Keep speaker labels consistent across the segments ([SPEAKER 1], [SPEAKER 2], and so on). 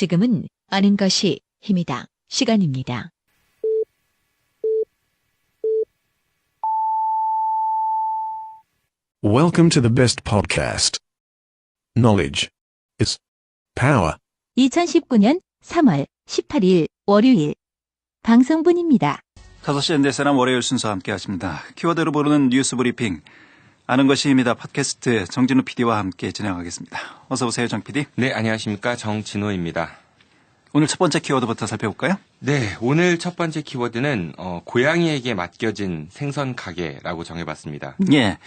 [SPEAKER 1] 지금은 아는 것이 힘이다. 시간입니다.
[SPEAKER 2] Welcome to the best podcast. Knowledge is power.
[SPEAKER 1] 2019년 3월 18일 월요일 방송분입니다.
[SPEAKER 3] 5시 현대사람 월요일 순서 함께 하십니다. 키워드로 보는 뉴스 브리핑. 아는 것이 힘이다 팟캐스트 정진우 PD와 함께 진행하겠습니다. 어서 오세요, 정 PD.
[SPEAKER 4] 네, 안녕하십니까. 정진호입니다.
[SPEAKER 3] 오늘 첫 번째 키워드부터 살펴볼까요?
[SPEAKER 4] 네, 오늘 첫 번째 키워드는 고양이에게 맡겨진 생선 가게라고 정해봤습니다.
[SPEAKER 3] 예.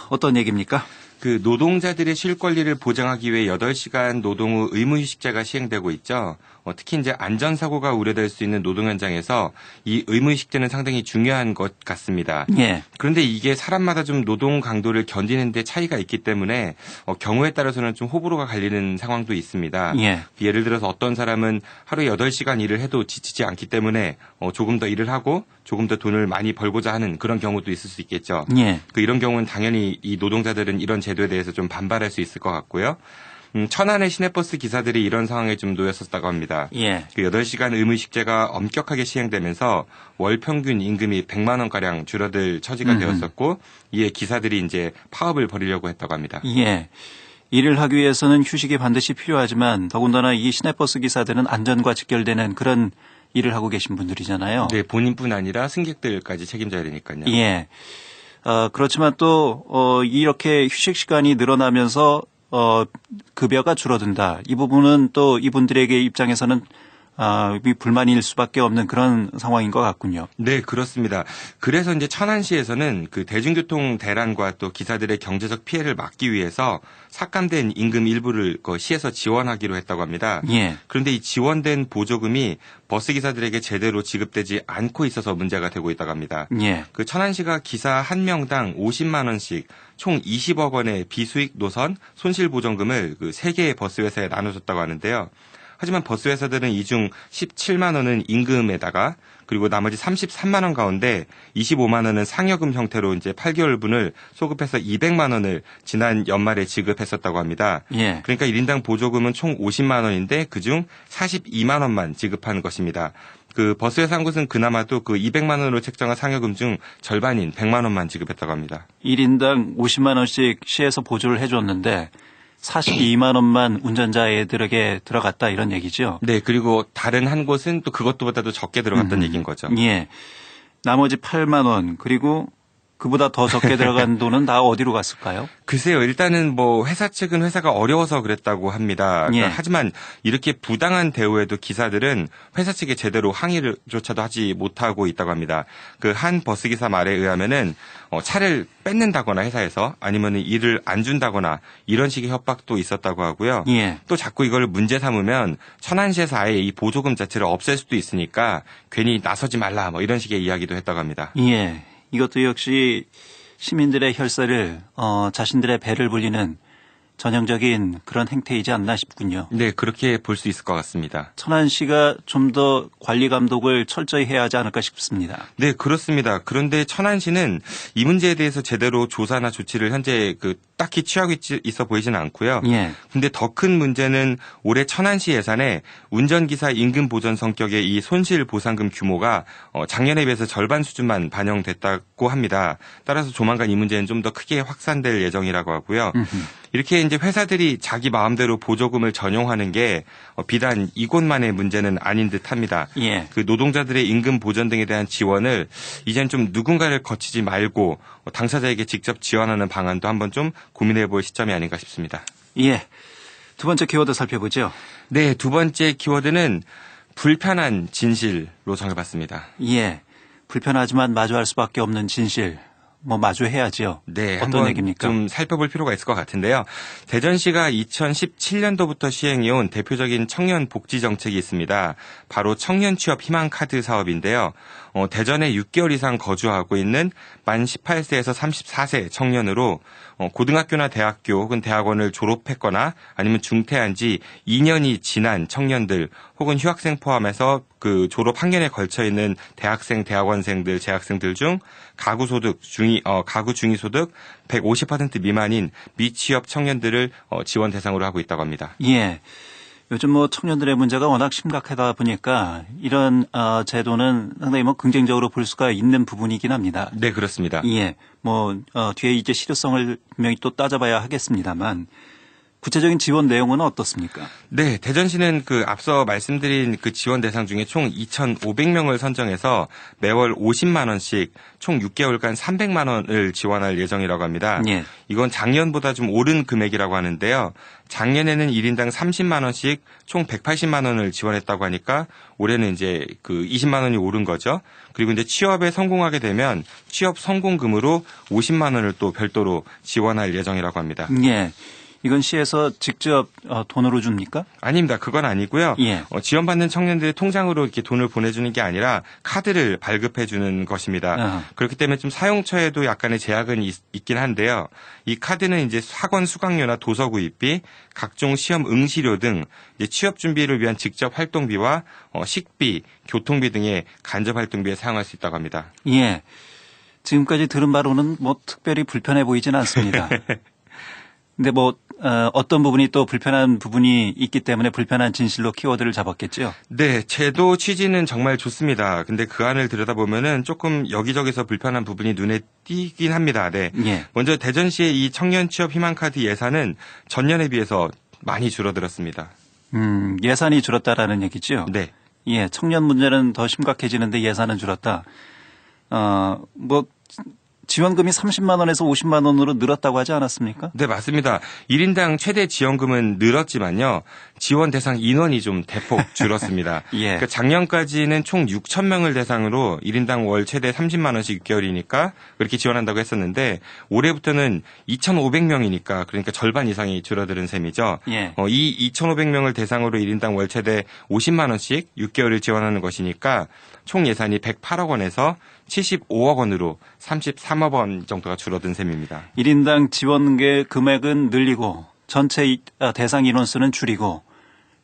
[SPEAKER 3] 어떤 얘기입니까?
[SPEAKER 4] 그 노동자들의 쉴 권리를 보장하기 위해 8시간 노동 후 의무휴식제가 시행되고 있죠. 특히 이제 안전사고가 우려될 수 있는 노동 현장에서 이 의무휴식제는 상당히 중요한 것 같습니다.
[SPEAKER 3] 예.
[SPEAKER 4] 그런데 이게 사람마다 좀 노동 강도를 견디는 데 차이가 있기 때문에 경우에 따라서는 좀 호불호가 갈리는 상황도 있습니다.
[SPEAKER 3] 예.
[SPEAKER 4] 예를 들어서 어떤 사람은 하루에 8시간 일을 해도 지치지 않기 때문에 조금 더 일을 하고 조금 더 돈을 많이 벌고자 하는 그런 경우도 있을 수 있겠죠.
[SPEAKER 3] 예.
[SPEAKER 4] 이런 경우는 당연히 이 노동자들은 이런 제도에 대해서 좀 반발할 수 있을 것 같고요. 천안의 시내버스 기사들이 이런 상황에 좀 놓였었다고 합니다.
[SPEAKER 3] 예.
[SPEAKER 4] 8시간 의무휴식제가 엄격하게 시행되면서 월 평균 임금이 100만 원가량 줄어들 처지가 되었었고 이에 기사들이 이제 파업을 벌이려고 했다고 합니다.
[SPEAKER 3] 예. 일을 하기 위해서는 휴식이 반드시 필요하지만 더군다나 이 시내버스 기사들은 안전과 직결되는 그런 일을 하고 계신 분들이잖아요.
[SPEAKER 4] 네, 본인뿐 아니라 승객들까지 책임져야 되니까요.
[SPEAKER 3] 예. 그렇지만 또 이렇게 휴식 시간이 늘어나면서 급여가 줄어든다. 이 부분은 또 이분들에게 입장에서는 불만일 수밖에 없는 그런 상황인 것 같군요.
[SPEAKER 4] 네, 그렇습니다. 그래서 이제 천안시에서는 그 대중교통 대란과 또 기사들의 경제적 피해를 막기 위해서 삭감된 임금 일부를 시에서 지원하기로 했다고 합니다.
[SPEAKER 3] 예.
[SPEAKER 4] 그런데 이 지원된 보조금이 버스 기사들에게 제대로 지급되지 않고 있어서 문제가 되고 있다고 합니다.
[SPEAKER 3] 예.
[SPEAKER 4] 그 천안시가 기사 한 명당 50만 원씩 총 20억 원의 비수익 노선 손실보전금을 그 3개의 버스 회사에 나눠줬다고 하는데요. 하지만 버스 회사들은 이 중 17만 원은 임금에다가 그리고 나머지 33만 원 가운데 25만 원은 상여금 형태로 이제 8개월분을 소급해서 200만 원을 지난 연말에 지급했었다고 합니다.
[SPEAKER 3] 예.
[SPEAKER 4] 그러니까 1인당 보조금은 총 50만 원인데 그중 42만 원만 지급한 것입니다. 그 버스 회사 한 곳은 그나마도 그 200만 원으로 책정한 상여금 중 절반인 100만 원만 지급했다고 합니다.
[SPEAKER 3] 1인당 50만 원씩 시에서 보조를 해줬는데 42만 원만 운전자 애들에게 들어갔다 이런 얘기죠.
[SPEAKER 4] 네, 그리고 다른 한 곳은 또 그것보다도 적게 들어갔다는 얘기인 거죠.
[SPEAKER 3] 예. 나머지 8만 원 그리고 그보다 더 적게 들어간 돈은 다 어디로 갔을까요?
[SPEAKER 4] 글쎄요. 일단은 회사 측은 회사가 어려워서 그랬다고 합니다. 그러니까
[SPEAKER 3] 예.
[SPEAKER 4] 하지만 이렇게 부당한 대우에도 기사들은 회사 측에 제대로 항의를조차도 하지 못하고 있다고 합니다. 그 한 버스기사 말에 의하면은 차를 뺏는다거나 회사에서 아니면 일을 안 준다거나 이런 식의 협박도 있었다고 하고요.
[SPEAKER 3] 예.
[SPEAKER 4] 또 자꾸 이걸 문제 삼으면 천안시에서 아예 이 보조금 자체를 없앨 수도 있으니까 괜히 나서지 말라 이런 식의 이야기도 했다고 합니다.
[SPEAKER 3] 예. 이것도 역시 시민들의 혈세를 자신들의 배를 불리는 전형적인 그런 행태이지 않나 싶군요.
[SPEAKER 4] 네, 그렇게 볼 수 있을 것 같습니다.
[SPEAKER 3] 천안시가 좀 더 관리 감독을 철저히 해야 하지 않을까 싶습니다.
[SPEAKER 4] 네, 그렇습니다. 그런데 천안시는 이 문제에 대해서 제대로 조사나 조치를 현재 딱히 취하고 있어 보이지는 않고요.
[SPEAKER 3] 예.
[SPEAKER 4] 근데 더 큰 문제는 올해 천안시 예산에 운전기사 임금 보전 성격의 이 손실 보상금 규모가 작년에 비해서 절반 수준만 반영됐다고 합니다. 따라서 조만간 이 문제는 좀 더 크게 확산될 예정이라고 하고요. 이렇게 이제 회사들이 자기 마음대로 보조금을 전용하는 게 비단 이곳만의 문제는 아닌 듯합니다.
[SPEAKER 3] 예.
[SPEAKER 4] 그 노동자들의 임금 보전 등에 대한 지원을 이젠 좀 누군가를 거치지 말고 당사자에게 직접 지원하는 방안도 한번 좀 고민해 볼 시점이 아닌가 싶습니다.
[SPEAKER 3] 예. 두 번째 키워드 살펴보죠.
[SPEAKER 4] 네, 두 번째 키워드는 불편한 진실로 정해봤습니다.
[SPEAKER 3] 예. 불편하지만 마주할 수밖에 없는 진실. 마주해야죠.
[SPEAKER 4] 네,
[SPEAKER 3] 어떤
[SPEAKER 4] 한번
[SPEAKER 3] 얘기입니까?
[SPEAKER 4] 좀 살펴볼 필요가 있을 것 같은데요. 대전시가 2017년도부터 시행해온 대표적인 청년 복지 정책이 있습니다. 바로 청년 취업 희망 카드 사업인데요. 대전에 6개월 이상 거주하고 있는 만 18세에서 34세 청년으로 고등학교나 대학교 혹은 대학원을 졸업했거나 아니면 중퇴한 지 2년이 지난 청년들 혹은 휴학생 포함해서 그 졸업 학년에 걸쳐 있는 대학생, 대학원생들, 재학생들 중 가구 중위소득 150% 미만인 미취업 청년들을 지원 대상으로 하고 있다고 합니다.
[SPEAKER 3] 예. 요즘 뭐 청년들의 문제가 워낙 심각하다 보니까 이런 제도는 상당히 뭐 긍정적으로 볼 수가 있는 부분이긴 합니다.
[SPEAKER 4] 네, 그렇습니다.
[SPEAKER 3] 예, 뭐 뒤에 이제 실효성을 분명히 또 따져봐야 하겠습니다만 구체적인 지원 내용은 어떻습니까?
[SPEAKER 4] 네, 대전시는 그 앞서 말씀드린 그 지원 대상 중에 총 2,500명을 선정해서 매월 50만 원씩 총 6개월간 300만 원을 지원할 예정이라고 합니다.
[SPEAKER 3] 예.
[SPEAKER 4] 이건 작년보다 좀 오른 금액이라고 하는데요. 작년에는 1인당 30만 원씩 총 180만 원을 지원했다고 하니까 올해는 이제 그 20만 원이 오른 거죠. 그리고 이제 취업에 성공하게 되면 취업 성공금으로 50만 원을 또 별도로 지원할 예정이라고 합니다.
[SPEAKER 3] 예. 이건 시에서 직접 돈으로 줍니까?
[SPEAKER 4] 아닙니다. 그건 아니고요.
[SPEAKER 3] 예.
[SPEAKER 4] 지원받는 청년들의 통장으로 이렇게 돈을 보내주는 게 아니라 카드를 발급해 주는 것입니다. 그렇기 때문에 좀 사용처에도 약간의 제약은 있긴 한데요. 이 카드는 이제 학원 수강료나 도서 구입비, 각종 시험 응시료 등 이제 취업 준비를 위한 직접 활동비와 식비, 교통비 등의 간접 활동비에 사용할 수 있다고 합니다.
[SPEAKER 3] 예. 지금까지 들은 바로는 뭐 특별히 불편해 보이진 않습니다. 근데 뭐 어떤 부분이 또 불편한 부분이 있기 때문에 불편한 진실로 키워드를 잡았겠죠?
[SPEAKER 4] 네, 제도 취지는 정말 좋습니다. 근데 그 안을 들여다보면은 조금 여기저기서 불편한 부분이 눈에 띄긴 합니다. 네.
[SPEAKER 3] 예.
[SPEAKER 4] 먼저 대전시의 이 청년 취업 희망카드 예산은 전년에 비해서 많이 줄어들었습니다.
[SPEAKER 3] 예산이 줄었다라는 얘기죠?
[SPEAKER 4] 네.
[SPEAKER 3] 예, 청년 문제는 더 심각해지는데 예산은 줄었다. 뭐 지원금이 30만 원에서 50만 원으로 늘었다고 하지 않았습니까?
[SPEAKER 4] 네, 맞습니다. 1인당 최대 지원금은 늘었지만요. 지원 대상 인원이 좀 대폭 줄었습니다.
[SPEAKER 3] 예.
[SPEAKER 4] 그러니까 작년까지는 총 6천 명을 대상으로 1인당 월 최대 30만 원씩 6개월이니까 그렇게 지원한다고 했었는데 올해부터는 2,500명이니까 그러니까 절반 이상이 줄어드는 셈이죠.
[SPEAKER 3] 예.
[SPEAKER 4] 이 2,500명을 대상으로 1인당 월 최대 50만 원씩 6개월을 지원하는 것이니까 총 예산이 108억 원에서 75억 원으로 33억 원 정도가 줄어든 셈입니다.
[SPEAKER 3] 1인당 지원 금액은 늘리고 전체 대상 인원수는 줄이고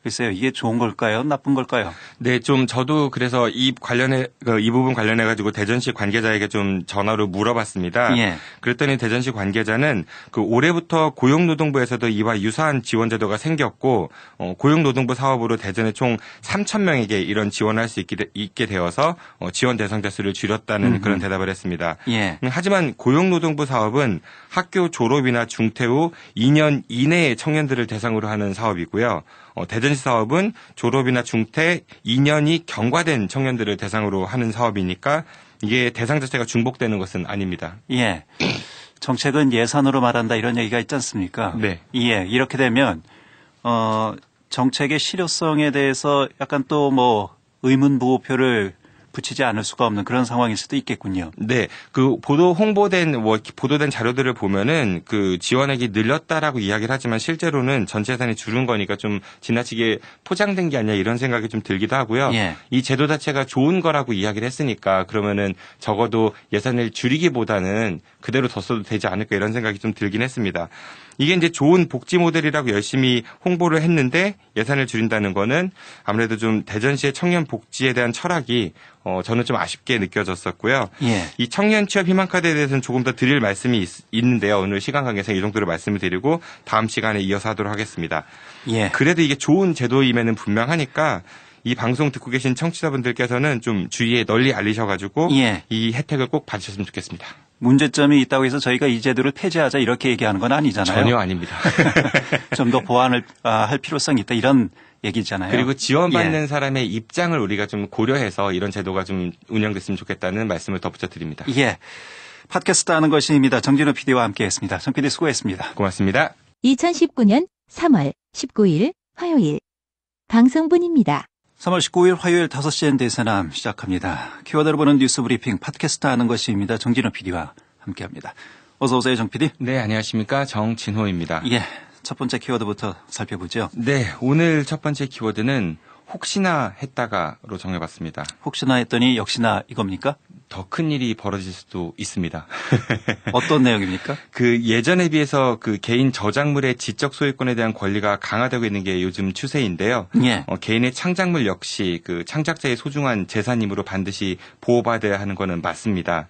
[SPEAKER 3] 글쎄요, 이게 좋은 걸까요? 나쁜 걸까요?
[SPEAKER 4] 네, 좀 저도 그래서 이 부분 관련해 가지고 대전시 관계자에게 좀 전화로 물어봤습니다.
[SPEAKER 3] 예.
[SPEAKER 4] 그랬더니 대전시 관계자는 그 올해부터 고용노동부에서도 이와 유사한 지원 제도가 생겼고 고용노동부 사업으로 대전에 총 3천 명에게 이런 지원을 할 수 있게 되어서 지원 대상자 수를 줄였다는 그런 대답을 했습니다.
[SPEAKER 3] 예.
[SPEAKER 4] 하지만 고용노동부 사업은 학교 졸업이나 중퇴 후 2년 이내의 청년들을 대상으로 하는 사업이고요. 대전시 사업은 졸업이나 중퇴 2년이 경과된 청년들을 대상으로 하는 사업이니까 이게 대상 자체가 중복되는 것은 아닙니다.
[SPEAKER 3] 예. 정책은 예산으로 말한다 이런 얘기가 있지 않습니까?
[SPEAKER 4] 네.
[SPEAKER 3] 예. 이렇게 되면 정책의 실효성에 대해서 약간 또 뭐 의문부호표를 붙이지 않을 수가 없는 그런 상황일 수도 있겠군요.
[SPEAKER 4] 네, 그 보도된 자료들을 보면은 그 지원액이 늘렸다라고 이야기를 하지만 실제로는 전체 예산이 줄은 거니까 좀 지나치게 포장된 게 아니냐 이런 생각이 좀 들기도 하고요.
[SPEAKER 3] 예.
[SPEAKER 4] 이 제도 자체가 좋은 거라고 이야기를 했으니까 그러면은 적어도 예산을 줄이기보다는 그대로 뒀어도 되지 않을까 이런 생각이 좀 들긴 했습니다. 이게 이제 좋은 복지 모델이라고 열심히 홍보를 했는데 예산을 줄인다는 거는 아무래도 좀 대전시의 청년 복지에 대한 철학이 저는 좀 아쉽게 느껴졌었고요.
[SPEAKER 3] 예.
[SPEAKER 4] 이 청년 취업 희망카드에 대해서는 조금 더 드릴 말씀이 있는데요. 오늘 시간 관계상 이 정도로 말씀을 드리고 다음 시간에 이어서 하도록 하겠습니다.
[SPEAKER 3] 예.
[SPEAKER 4] 그래도 이게 좋은 제도임에는 분명하니까 이 방송 듣고 계신 청취자분들께서는 좀 주위에 널리 알리셔가지고
[SPEAKER 3] 예.
[SPEAKER 4] 이 혜택을 꼭 받으셨으면 좋겠습니다.
[SPEAKER 3] 문제점이 있다고 해서 저희가 이 제도를 폐지하자 이렇게 얘기하는 건 아니잖아요.
[SPEAKER 4] 전혀 아닙니다.
[SPEAKER 3] 좀 더 보완을 할 필요성이 있다 이런 얘기잖아요.
[SPEAKER 4] 그리고 지원받는
[SPEAKER 3] 예.
[SPEAKER 4] 사람의 입장을 우리가 좀 고려해서 이런 제도가 좀 운영됐으면 좋겠다는 말씀을 덧붙여 드립니다.
[SPEAKER 3] 예. 팟캐스트 하는 것입니다. 정진호 PD와 함께했습니다. 정 PD 수고했습니다.
[SPEAKER 4] 고맙습니다.
[SPEAKER 1] 2019년 3월 19일 화요일 방송분입니다.
[SPEAKER 3] 3월 19일 화요일 5시엔 대세남 시작합니다. 키워드를 보는 뉴스 브리핑 팟캐스트 하는 것입니다. 정진호 PD와 함께합니다. 어서 오세요, 정 PD.
[SPEAKER 4] 네, 안녕하십니까. 정진호입니다.
[SPEAKER 3] 예. 첫 번째 키워드부터 살펴보죠.
[SPEAKER 4] 네, 오늘 첫 번째 키워드는 혹시나 했다가로 정해봤습니다.
[SPEAKER 3] 혹시나 했더니 역시나 이겁니까?
[SPEAKER 4] 더 큰 일이 벌어질 수도 있습니다.
[SPEAKER 3] 어떤 내용입니까?
[SPEAKER 4] 그 예전에 비해서 그 개인 저작물의 지적 소유권에 대한 권리가 강화되고 있는 게 요즘 추세인데요.
[SPEAKER 3] 예.
[SPEAKER 4] 개인의 창작물 역시 그 창작자의 소중한 재산이므로 반드시 보호받아야 하는 거는 맞습니다.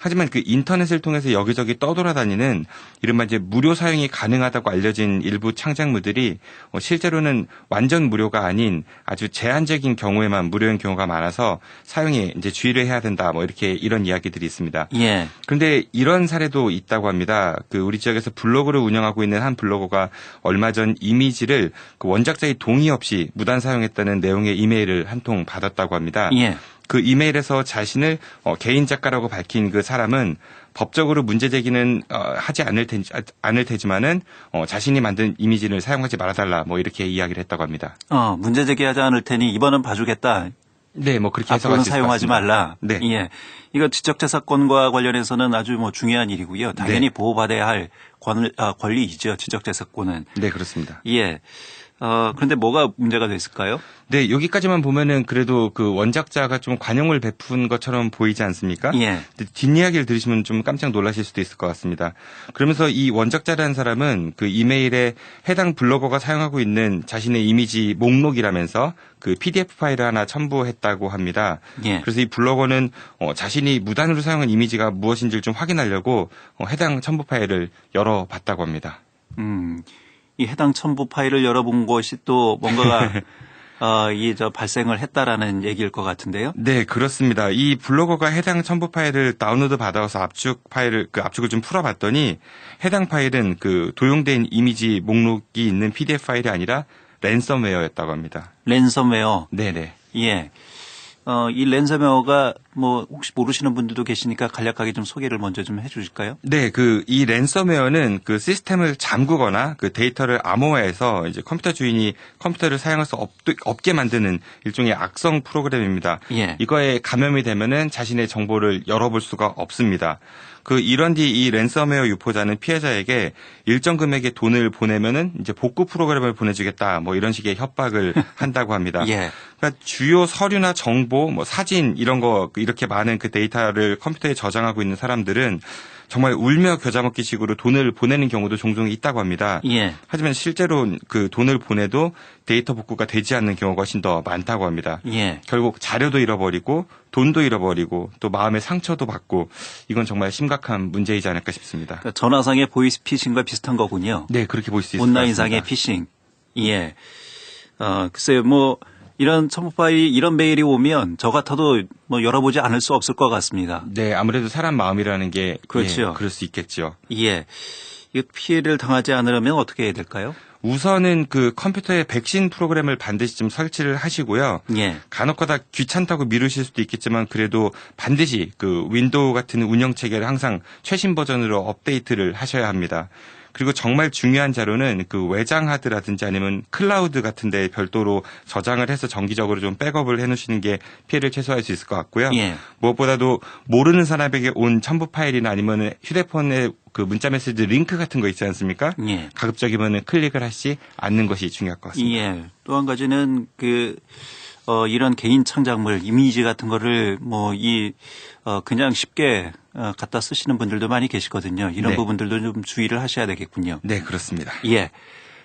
[SPEAKER 4] 하지만 그 인터넷을 통해서 여기저기 떠돌아다니는 이른바 이제 무료 사용이 가능하다고 알려진 일부 창작물들이 실제로는 완전 무료가 아닌 아주 제한적인 경우에만 무료인 경우가 많아서 사용에 이제 주의를 해야 된다. 뭐 이렇게 이런 이야기들이 있습니다.
[SPEAKER 3] 예.
[SPEAKER 4] 그런데 이런 사례도 있다고 합니다. 그 우리 지역에서 블로그를 운영하고 있는 한 블로거가 얼마 전 이미지를 그 원작자의 동의 없이 무단 사용했다는 내용의 이메일을 한 통 받았다고 합니다.
[SPEAKER 3] 예.
[SPEAKER 4] 그 이메일에서 자신을 개인 작가라고 밝힌 그 사람은 법적으로 문제 제기는 하지 않을 테지만은 자신이 만든 이미지를 사용하지 말아달라 뭐 이렇게 이야기를 했다고 합니다.
[SPEAKER 3] 문제 제기하지 않을 테니 이번은 봐주겠다.
[SPEAKER 4] 네, 뭐 그렇게 해석할
[SPEAKER 3] 앞으로는
[SPEAKER 4] 수 있을 것
[SPEAKER 3] 사용하지
[SPEAKER 4] 같습니다.
[SPEAKER 3] 말라.
[SPEAKER 4] 네.
[SPEAKER 3] 예. 이거 지적재산권과 관련해서는 아주 뭐 중요한 일이고요. 당연히
[SPEAKER 4] 네.
[SPEAKER 3] 보호받아야 할 권리이죠. 지적재산권은.
[SPEAKER 4] 네, 그렇습니다.
[SPEAKER 3] 예. 그런데 뭐가 문제가 됐을까요?
[SPEAKER 4] 네, 여기까지만 보면은 그래도 그 원작자가 좀 관용을 베푼 것처럼 보이지 않습니까?
[SPEAKER 3] 예.
[SPEAKER 4] 뒷이야기를 들으시면 좀 깜짝 놀라실 수도 있을 것 같습니다. 그러면서 이 원작자라는 사람은 그 이메일에 해당 블로거가 사용하고 있는 자신의 이미지 목록이라면서 그 PDF 파일을 하나 첨부했다고 합니다.
[SPEAKER 3] 예.
[SPEAKER 4] 그래서 이 블로거는 자신이 무단으로 사용한 이미지가 무엇인지를 좀 확인하려고 해당 첨부 파일을 열어봤다고 합니다.
[SPEAKER 3] 이 해당 첨부 파일을 열어본 것이 또 뭔가가 발생을 했다라는 얘기일 것 같은데요.
[SPEAKER 4] 네, 그렇습니다. 이 블로거가 해당 첨부 파일을 다운로드 받아서 압축을 좀 풀어봤더니 해당 파일은 그 도용된 이미지 목록이 있는 PDF 파일이 아니라 랜섬웨어였다고 합니다.
[SPEAKER 3] 랜섬웨어.
[SPEAKER 4] 네네.
[SPEAKER 3] 예. 이 랜섬웨어가 뭐 혹시 모르시는 분들도 계시니까 간략하게 좀 소개를 먼저 좀 해주실까요?
[SPEAKER 4] 네, 이 랜섬웨어는 그 시스템을 잠그거나 그 데이터를 암호화해서 이제 컴퓨터 주인이 컴퓨터를 사용할 수 없게 만드는 일종의 악성 프로그램입니다.
[SPEAKER 3] 예.
[SPEAKER 4] 이거에 감염이 되면은 자신의 정보를 열어볼 수가 없습니다. 이런 뒤 이 랜섬웨어 유포자는 피해자에게 일정 금액의 돈을 보내면은 이제 복구 프로그램을 보내주겠다 뭐 이런 식의 협박을 한다고 합니다.
[SPEAKER 3] 예.
[SPEAKER 4] 그러니까 주요 서류나 정보, 뭐 사진 이런 거 이렇게 많은 그 데이터를 컴퓨터에 저장하고 있는 사람들은 정말 울며 겨자 먹기 식으로 돈을 보내는 경우도 종종 있다고 합니다.
[SPEAKER 3] 예.
[SPEAKER 4] 하지만 실제로 그 돈을 보내도 데이터 복구가 되지 않는 경우가 훨씬 더 많다고 합니다.
[SPEAKER 3] 예.
[SPEAKER 4] 결국 자료도 잃어버리고 돈도 잃어버리고 또 마음의 상처도 받고 이건 정말 심각한 문제이지 않을까 싶습니다.
[SPEAKER 3] 그러니까 전화상의 보이스피싱과 비슷한 거군요.
[SPEAKER 4] 네, 그렇게 볼 수 있을 것 같습니다.
[SPEAKER 3] 온라인상의 피싱. 예. 글쎄요, 뭐 이런 첨부 파일이 이런 메일이 오면 저 같아도 뭐 열어보지 않을 수 없을 것 같습니다.
[SPEAKER 4] 네, 아무래도 사람 마음이라는 게
[SPEAKER 3] 그렇죠.
[SPEAKER 4] 예, 그럴 수 있겠죠.
[SPEAKER 3] 예. 이 피해를 당하지 않으려면 어떻게 해야 될까요?
[SPEAKER 4] 우선은 그 컴퓨터에 백신 프로그램을 반드시 좀 설치를 하시고요.
[SPEAKER 3] 예.
[SPEAKER 4] 간혹가다 귀찮다고 미루실 수도 있겠지만 그래도 반드시 그 윈도우 같은 운영 체계를 항상 최신 버전으로 업데이트를 하셔야 합니다. 그리고 정말 중요한 자료는 그 외장 하드라든지 아니면 클라우드 같은 데 별도로 저장을 해서 정기적으로 좀 백업을 해놓으시는 게 피해를 최소화할 수 있을 것 같고요.
[SPEAKER 3] 예.
[SPEAKER 4] 무엇보다도 모르는 사람에게 온 첨부 파일이나 아니면 휴대폰에 그 문자 메시지 링크 같은 거 있지 않습니까?
[SPEAKER 3] 예.
[SPEAKER 4] 가급적이면 클릭을 하시 않는 것이 중요할 것 같습니다.
[SPEAKER 3] 예. 또 한 가지는 이런 개인 창작물, 이미지 같은 거를 그냥 쉽게 갖다 쓰시는 분들도 많이 계시거든요. 이런
[SPEAKER 4] 네.
[SPEAKER 3] 부분들도 좀 주의를 하셔야 되겠군요.
[SPEAKER 4] 네, 그렇습니다.
[SPEAKER 3] 예.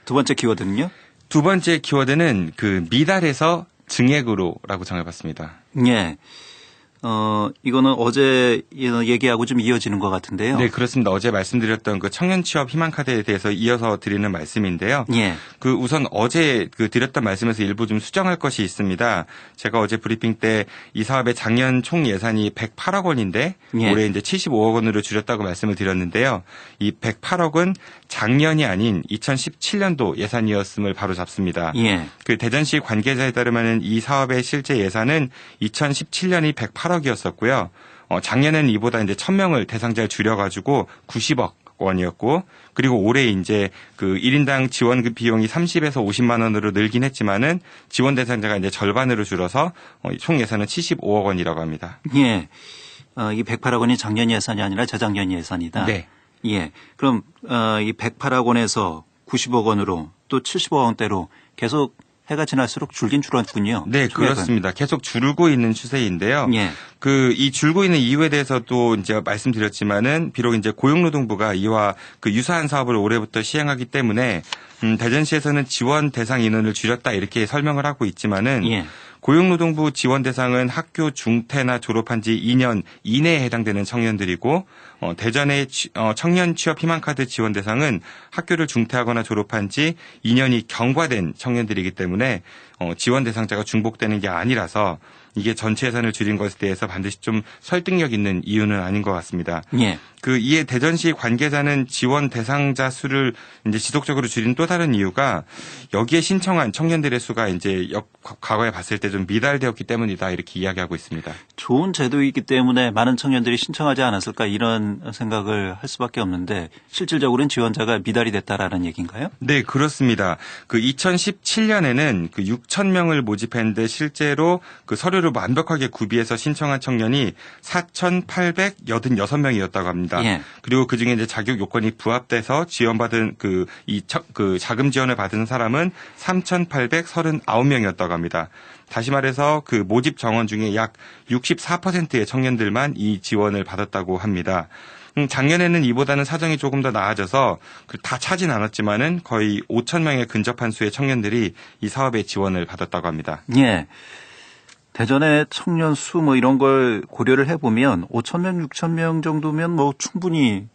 [SPEAKER 3] 두 번째 키워드는요?
[SPEAKER 4] 두 번째 키워드는 그 미달에서 증액으로라고 정해봤습니다.
[SPEAKER 3] 예. 이거는 어제 얘기하고 좀 이어지는 것 같은데요.
[SPEAKER 4] 네, 그렇습니다. 어제 말씀드렸던 그 청년 취업 희망 카드에 대해서 이어서 드리는 말씀인데요.
[SPEAKER 3] 예.
[SPEAKER 4] 우선 어제 드렸던 말씀에서 일부 좀 수정할 것이 있습니다. 제가 어제 브리핑 때 이 사업의 작년 총 예산이 108억 원인데
[SPEAKER 3] 예.
[SPEAKER 4] 올해 이제 75억 원으로 줄였다고 말씀을 드렸는데요. 이 108억은 작년이 아닌 2017년도 예산이었음을 바로 잡습니다.
[SPEAKER 3] 예.
[SPEAKER 4] 대전시 관계자에 따르면 이 사업의 실제 예산은 2017년이 108억이었었고요. 작년에는 이보다 이제 1000명을 대상자를 줄여가지고 90억 원이었고, 그리고 올해 이제 1인당 지원금 비용이 30에서 50만 원으로 늘긴 했지만은 지원 대상자가 이제 절반으로 줄어서 총 예산은 75억 원이라고 합니다.
[SPEAKER 3] 예. 이 108억 원이 작년 예산이 아니라 재작년 예산이다.
[SPEAKER 4] 네.
[SPEAKER 3] 예. 그럼 이 108억 원에서 90억 원으로 또 70억 원대로 계속 해가 지날수록 줄긴 줄었군요.
[SPEAKER 4] 네,
[SPEAKER 3] 총액은.
[SPEAKER 4] 그렇습니다. 계속 줄고 있는 추세인데요.
[SPEAKER 3] 예.
[SPEAKER 4] 이 줄고 있는 이유에 대해서도 이제 말씀드렸지만은 비록 이제 고용노동부가 이와 유사한 사업을 올해부터 시행하기 때문에 대전시에서는 지원 대상 인원을 줄였다 이렇게 설명을 하고 있지만은
[SPEAKER 3] 예.
[SPEAKER 4] 고용노동부 지원 대상은 학교 중퇴나 졸업한 지 2년 이내에 해당되는 청년들이고 대전의 청년 취업 희망카드 지원 대상은 학교를 중퇴하거나 졸업한 지 2년이 경과된 청년들이기 때문에 지원 대상자가 중복되는 게 아니라서 이게 전체 예산을 줄인 것에 대해서 반드시 좀 설득력 있는 이유는 아닌 것 같습니다.
[SPEAKER 3] 예.
[SPEAKER 4] 이에 대전시 관계자는 지원 대상자 수를 이제 지속적으로 줄인 또 다른 이유가 여기에 신청한 청년들의 수가 이제 과거에 봤을 때 좀 미달되었기 때문이다 이렇게 이야기하고 있습니다.
[SPEAKER 3] 좋은 제도이기 때문에 많은 청년들이 신청하지 않았을까 이런 생각을 할 수밖에 없는데 실질적으로는 지원자가 미달이 됐다라는 얘기인가요?
[SPEAKER 4] 네, 그렇습니다. 2017년에는 6천 명을 모집했는데 실제로 서류를 완벽하게 구비해서 신청한 청년이 4,886명이었다고 합니다.
[SPEAKER 3] 예.
[SPEAKER 4] 그리고 그중에 이제 자격 요건이 부합돼서 지원받은 자금 지원을 받은 사람은 3,839명이었다고 합니다. 다시 말해서 모집 정원 중에 약 64%의 청년들만 이 지원을 받았다고 합니다. 작년에는 이보다는 사정이 조금 더 나아져서 다 차진 않았지만은 거의 5천 명에 근접한 수의 청년들이 이 사업에 지원을 받았다고 합니다.
[SPEAKER 3] 예. 대전의 청년 수 이런 걸 고려를 해보면 5천 명, 6천 명 정도면 충분히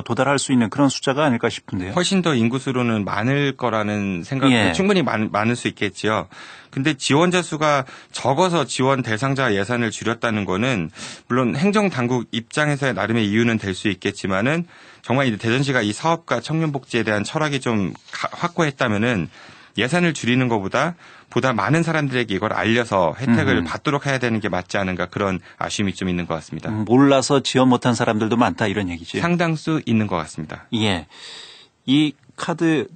[SPEAKER 3] 도달할 수 있는 그런 숫자가 아닐까 싶은데요.
[SPEAKER 4] 훨씬 더 인구수로는 많을 거라는 생각도
[SPEAKER 3] 예.
[SPEAKER 4] 충분히 많을 수 있겠지요. 근데 지원자 수가 적어서 지원 대상자 예산을 줄였다는 거는 물론 행정당국 입장에서의 나름의 이유는 될 수 있겠지만은 정말 이제 대전시가 이 사업과 청년복지에 대한 철학이 좀 확고했다면은 예산을 줄이는 것보다 많은 사람들에게 이걸 알려서 혜택을 받도록 해야 되는 게 맞지 않은가 그런 아쉬움이 좀 있는 것 같습니다.
[SPEAKER 3] 몰라서 지원 못한 사람들도 많다 이런 얘기죠.
[SPEAKER 4] 상당수 있는 것 같습니다.
[SPEAKER 3] 예. 이 카드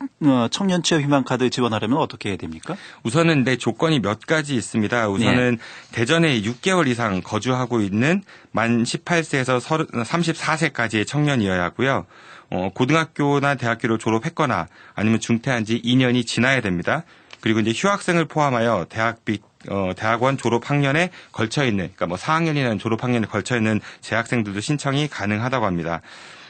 [SPEAKER 3] 청년 취업 희망 카드 지원하려면 어떻게 해야 됩니까?
[SPEAKER 4] 우선은 조건이 몇 가지 있습니다. 우선은 대전에 6개월 이상 거주하고 있는 만 18세에서 34세까지의 청년이어야 하고요. 고등학교나 대학교를 졸업했거나 아니면 중퇴한 지 2년이 지나야 됩니다. 그리고 이제 휴학생을 포함하여 대학원 졸업 학년에 걸쳐 있는, 그러니까 4학년이나 졸업 학년에 걸쳐 있는 재학생들도 신청이 가능하다고 합니다.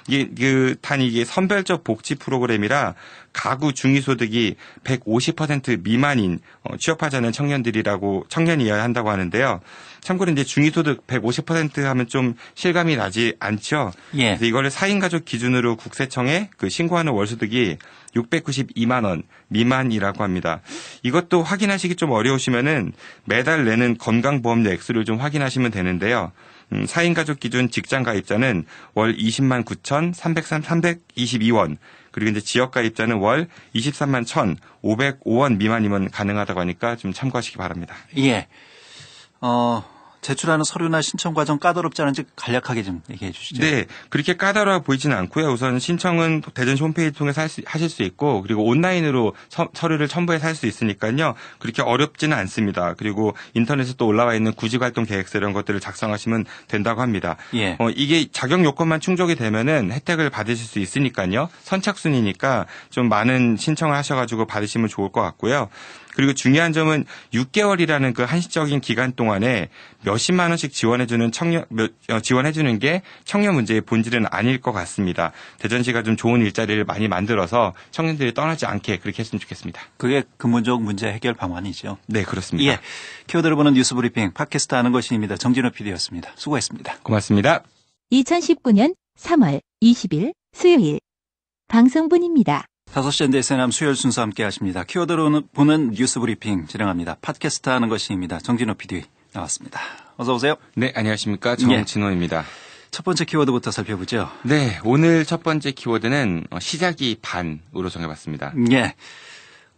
[SPEAKER 4] 이게 선별적 복지 프로그램이라 가구 중위소득이 150% 미만인 취업하지 않은 청년이어야 한다고 하는데요. 참고로 이제 중위소득 150% 하면 좀 실감이 나지 않죠.
[SPEAKER 3] 예.
[SPEAKER 4] 그래서 이거를 4인 가족 기준으로 국세청에 신고하는 월소득이 692만 원 미만이라고 합니다. 이것도 확인하시기 좀 어려우시면은 매달 내는 건강보험료 액수를 좀 확인하시면 되는데요. 4인 가족 기준 직장 가입자는 월 20만 9,322원, 그리고 이제 지역 가입자는 월 23만 1,505원 미만이면 가능하다고 하니까 좀 참고하시기 바랍니다.
[SPEAKER 3] 예. 제출하는 서류나 신청 과정 까다롭지 않은지 간략하게 좀 얘기해 주시죠.
[SPEAKER 4] 네, 그렇게 까다로워 보이지는 않고요. 우선 신청은 대전시 홈페이지 통해서 하실 수 있고, 그리고 온라인으로 서류를 첨부해서 할 수 있으니까요. 그렇게 어렵지는 않습니다. 그리고 인터넷에 또 올라와 있는 구직활동 계획서 이런 것들을 작성하시면 된다고 합니다.
[SPEAKER 3] 예.
[SPEAKER 4] 이게 자격 요건만 충족이 되면은 혜택을 받으실 수 있으니까요. 선착순이니까 좀 많은 신청을 하셔가지고 받으시면 좋을 것 같고요. 그리고 중요한 점은 6개월이라는 한시적인 기간 동안에 몇십만 원씩 지원해주는 게 청년 문제의 본질은 아닐 것 같습니다. 대전시가 좀 좋은 일자리를 많이 만들어서 청년들이 떠나지 않게 그렇게 했으면 좋겠습니다.
[SPEAKER 3] 그게 근본적 문제 해결 방안이죠.
[SPEAKER 4] 네, 그렇습니다.
[SPEAKER 3] 예. 키워드를 보는 뉴스 브리핑 팟캐스트 하는 것입니다. 정진호 PD였습니다. 수고했습니다.
[SPEAKER 4] 고맙습니다.
[SPEAKER 1] 2019년 3월 20일 수요일 방송분입니다.
[SPEAKER 3] 5시 엔데스남 수요일 순서 함께 하십니다. 키워드로 보는 뉴스 브리핑 진행합니다. 팟캐스트 하는 것입니다. 정진호 PD 나왔습니다. 어서 오세요.
[SPEAKER 4] 네, 안녕하십니까. 정진호입니다.
[SPEAKER 3] 첫 번째 키워드부터 살펴보죠.
[SPEAKER 4] 네, 오늘 첫 번째 키워드는 시작이 반으로 정해봤습니다.
[SPEAKER 3] 예.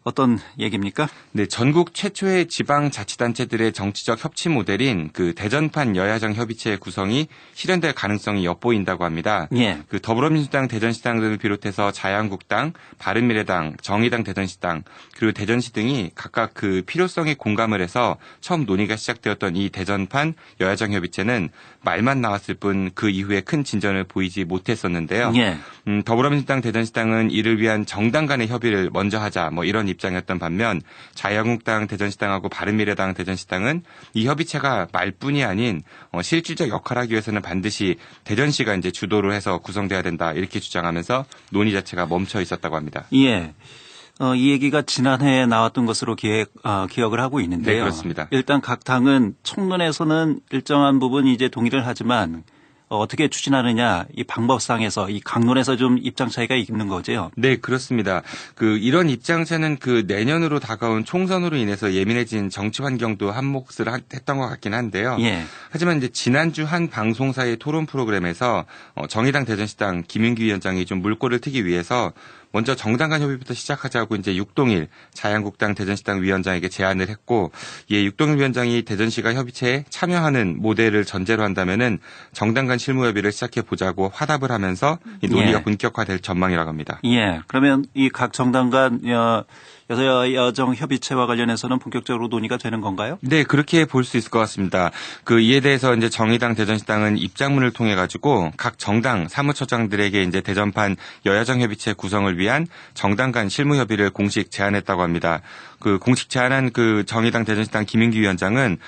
[SPEAKER 3] 어떤 얘기입니까?
[SPEAKER 4] 네, 전국 최초의 지방자치단체들의 정치적 협치 모델인 대전판 여야정 협의체 구성이 실현될 가능성이 엿보인다고 합니다.
[SPEAKER 3] 예.
[SPEAKER 4] 더불어민주당 대전시당 등을 비롯해서 자유한국당, 바른미래당, 정의당 대전시당, 그리고 대전시 등이 각각 필요성에 공감을 해서 처음 논의가 시작되었던 이 대전판 여야정 협의체는 말만 나왔을 뿐 그 이후에 큰 진전을 보이지 못했었는데요.
[SPEAKER 3] 예.
[SPEAKER 4] 더불어민주당 대전시당은 이를 위한 정당 간의 협의를 먼저 하자 이런 입장이었던 반면 자유한국당 대전시당하고 바른미래당 대전시당은 이 협의체가 말뿐이 아닌 실질적 역할을 하기 위해서는 반드시 대전시가 이제 주도를 해서 구성돼야 된다 이렇게 주장하면서 논의 자체가 멈춰 있었다고 합니다.
[SPEAKER 3] 예. 이 얘기가 지난해에 나왔던 것으로 기억을 하고 있는데요.
[SPEAKER 4] 네, 그렇습니다.
[SPEAKER 3] 일단 각 당은 총론에서는 일정한 부분 이제 동의를 하지만 어떻게 추진하느냐 이 방법상에서 이 강론에서 좀 입장 차이가 있는 거죠.
[SPEAKER 4] 네, 그렇습니다. 이런 입장차는 내년으로 다가온 총선으로 인해서 예민해진 정치 환경도 한 몫을 했던 것 같긴 한데요.
[SPEAKER 3] 예.
[SPEAKER 4] 하지만 이제 지난주 한 방송사의 토론 프로그램에서 정의당 대전시당 김윤기 위원장이 좀 물꼬를 트기 위해서 먼저 정당 간 협의부터 시작하자고 이제 육동일 자유한국당 대전시당 위원장에게 제안을 했고, 이에 육동일 위원장이 대전시가 협의체에 참여하는 모델을 전제로 한다면은 정당 간 실무 협의를 시작해 보자고 화답을 하면서 이 논의가 본격화될 전망이라고 합니다.
[SPEAKER 3] 예. 그러면 이 각 정당 간 여정 협의체와 관련해서는 본격적으로 논의가 되는 건가요?
[SPEAKER 4] 네, 그렇게 볼 수 있을 것 같습니다. 이에 대해서 이제 정의당 대전시당은 입장문을 통해 가지고 각 정당 사무처장들에게 이제 대전판 여야정 협의체 구성을 위한 정당 간 실무 협의를 공식 제안했다고 합니다. 공식 제안한 정의당 대전시당 김인기 위원장은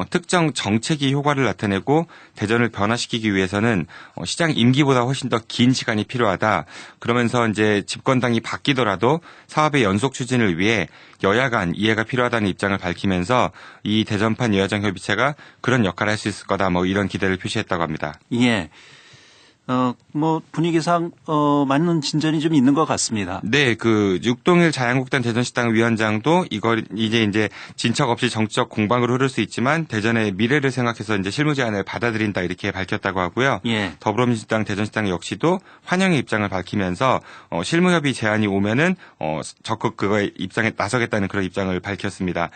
[SPEAKER 4] 특정 정책이 효과를 나타내고 대전을 변화시키기 위해서는 시장 임기보다 훨씬 더 긴 시간이 필요하다. 그러면서 이제 집권당이 바뀌더라도 사업의 연속 추진을 위해 여야 간 이해가 필요하다는 입장을 밝히면서 이 대전판 여야정 협의체가 그런 역할을 할 수 있을 거다. 이런 기대를 표시했다고 합니다.
[SPEAKER 3] 예. 분위기상, 맞는 진전이 좀 있는 것 같습니다.
[SPEAKER 4] 네, 육동일 자유한국당 대전시당 위원장도 이걸 이제 진척 없이 정치적 공방으로 흐를 수 있지만 대전의 미래를 생각해서 이제 실무 제안을 받아들인다 이렇게 밝혔다고 하고요.
[SPEAKER 3] 예.
[SPEAKER 4] 더불어민주당 대전시당 역시도 환영의 입장을 밝히면서 실무 협의 제안이 오면은 적극 그거에 입장에 나서겠다는 그런 입장을 밝혔습니다.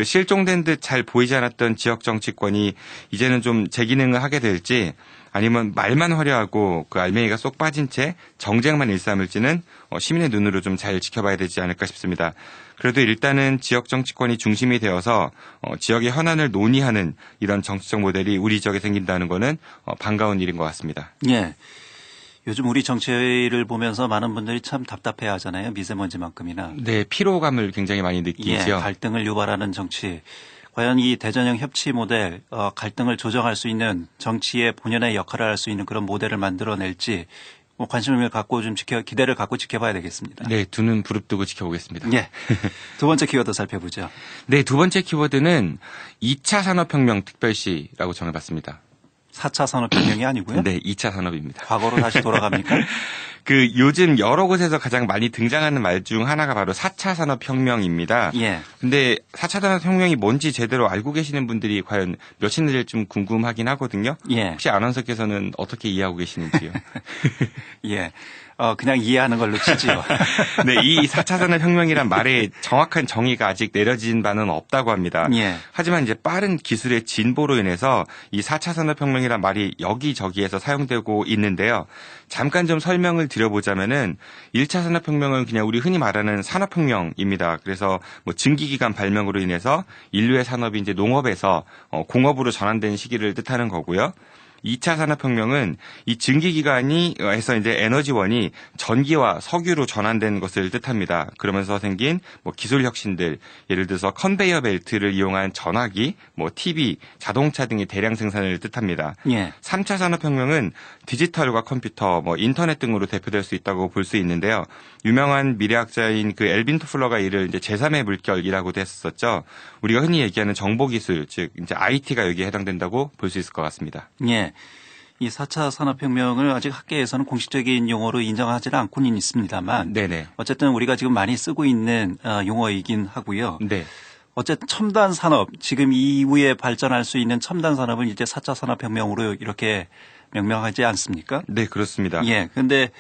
[SPEAKER 4] 실종된 듯 잘 보이지 않았던 지역 정치권이 이제는 좀 재기능을 하게 될지 아니면 말만 화려하고 알맹이가 쏙 빠진 채 정쟁만 일삼을지는 시민의 눈으로 좀 잘 지켜봐야 되지 않을까 싶습니다. 그래도 일단은 지역 정치권이 중심이 되어서 지역의 현안을 논의하는 이런 정치적 모델이 우리 지역에 생긴다는 거는 반가운 일인 것 같습니다.
[SPEAKER 3] 예. 요즘 우리 정치를 보면서 많은 분들이 참 답답해 하잖아요. 미세먼지만큼이나.
[SPEAKER 4] 네, 피로감을 굉장히 많이 느끼죠.
[SPEAKER 3] 예, 갈등을 유발하는 정치. 과연 이 대전형 협치 모델, 갈등을 조정할 수 있는 정치의 본연의 역할을 할 수 있는 그런 모델을 만들어낼지 관심을 갖고 기대를 갖고 지켜봐야 되겠습니다.
[SPEAKER 4] 네, 두 눈 부릅뜨고 지켜보겠습니다.
[SPEAKER 3] 예. 두 번째 키워드 살펴보죠.
[SPEAKER 4] 네, 두 번째 키워드는 2차 산업혁명 특별시라고 정해봤습니다.
[SPEAKER 3] 4차 산업혁명이 아니고요?
[SPEAKER 4] 네, 2차 산업입니다.
[SPEAKER 3] 과거로 다시 돌아갑니까?
[SPEAKER 4] 요즘 여러 곳에서 가장 많이 등장하는 말 중 하나가 바로 4차 산업혁명입니다.
[SPEAKER 3] 예.
[SPEAKER 4] 근데 4차 산업혁명이 뭔지 제대로 알고 계시는 분들이 과연 몇이나 될지 좀 궁금하긴 하거든요.
[SPEAKER 3] 예.
[SPEAKER 4] 혹시 아나운서께서는 어떻게 이해하고 계시는지요?
[SPEAKER 3] 예. 그냥 이해하는 걸로 치지요.
[SPEAKER 4] 네, 이 4차 산업혁명이란 말의 정확한 정의가 아직 내려진 바는 없다고 합니다.
[SPEAKER 3] 예.
[SPEAKER 4] 하지만 이제 빠른 기술의 진보로 인해서 이 4차 산업혁명이란 말이 여기저기에서 사용되고 있는데요. 잠깐 좀 설명을 드려보자면은 1차 산업혁명은 그냥 우리 흔히 말하는 산업혁명입니다. 그래서 증기기관 발명으로 인해서 인류의 산업이 이제 농업에서 공업으로 전환된 시기를 뜻하는 거고요. 2차 산업혁명은 이 증기기관에서 이제 에너지원이 전기와 석유로 전환된 것을 뜻합니다. 그러면서 생긴 기술 혁신들, 예를 들어서 컨베이어 벨트를 이용한 전화기, TV, 자동차 등의 대량 생산을 뜻합니다.
[SPEAKER 3] 예.
[SPEAKER 4] 3차 산업혁명은 디지털과 컴퓨터, 인터넷 등으로 대표될 수 있다고 볼 수 있는데요. 유명한 미래학자인 엘빈 토플러가 이를 이제 제3의 물결이라고도 했었죠. 우리가 흔히 얘기하는 정보기술, 즉 이제 IT가 여기에 해당된다고 볼 수 있을 것 같습니다.
[SPEAKER 3] 예. 이 4차 산업혁명을 아직 학계에서는 공식적인 용어로 인정하지는 않고는 있습니다만
[SPEAKER 4] 네네.
[SPEAKER 3] 어쨌든 우리가 지금 많이 쓰고 있는 용어이긴 하고요.
[SPEAKER 4] 네.
[SPEAKER 3] 어쨌든 첨단 산업, 지금 이후에 발전할 수 있는 첨단 산업을 이제 4차 산업혁명으로 이렇게 명명하지 않습니까?
[SPEAKER 4] 네, 그렇습니다.
[SPEAKER 3] 예. 그런데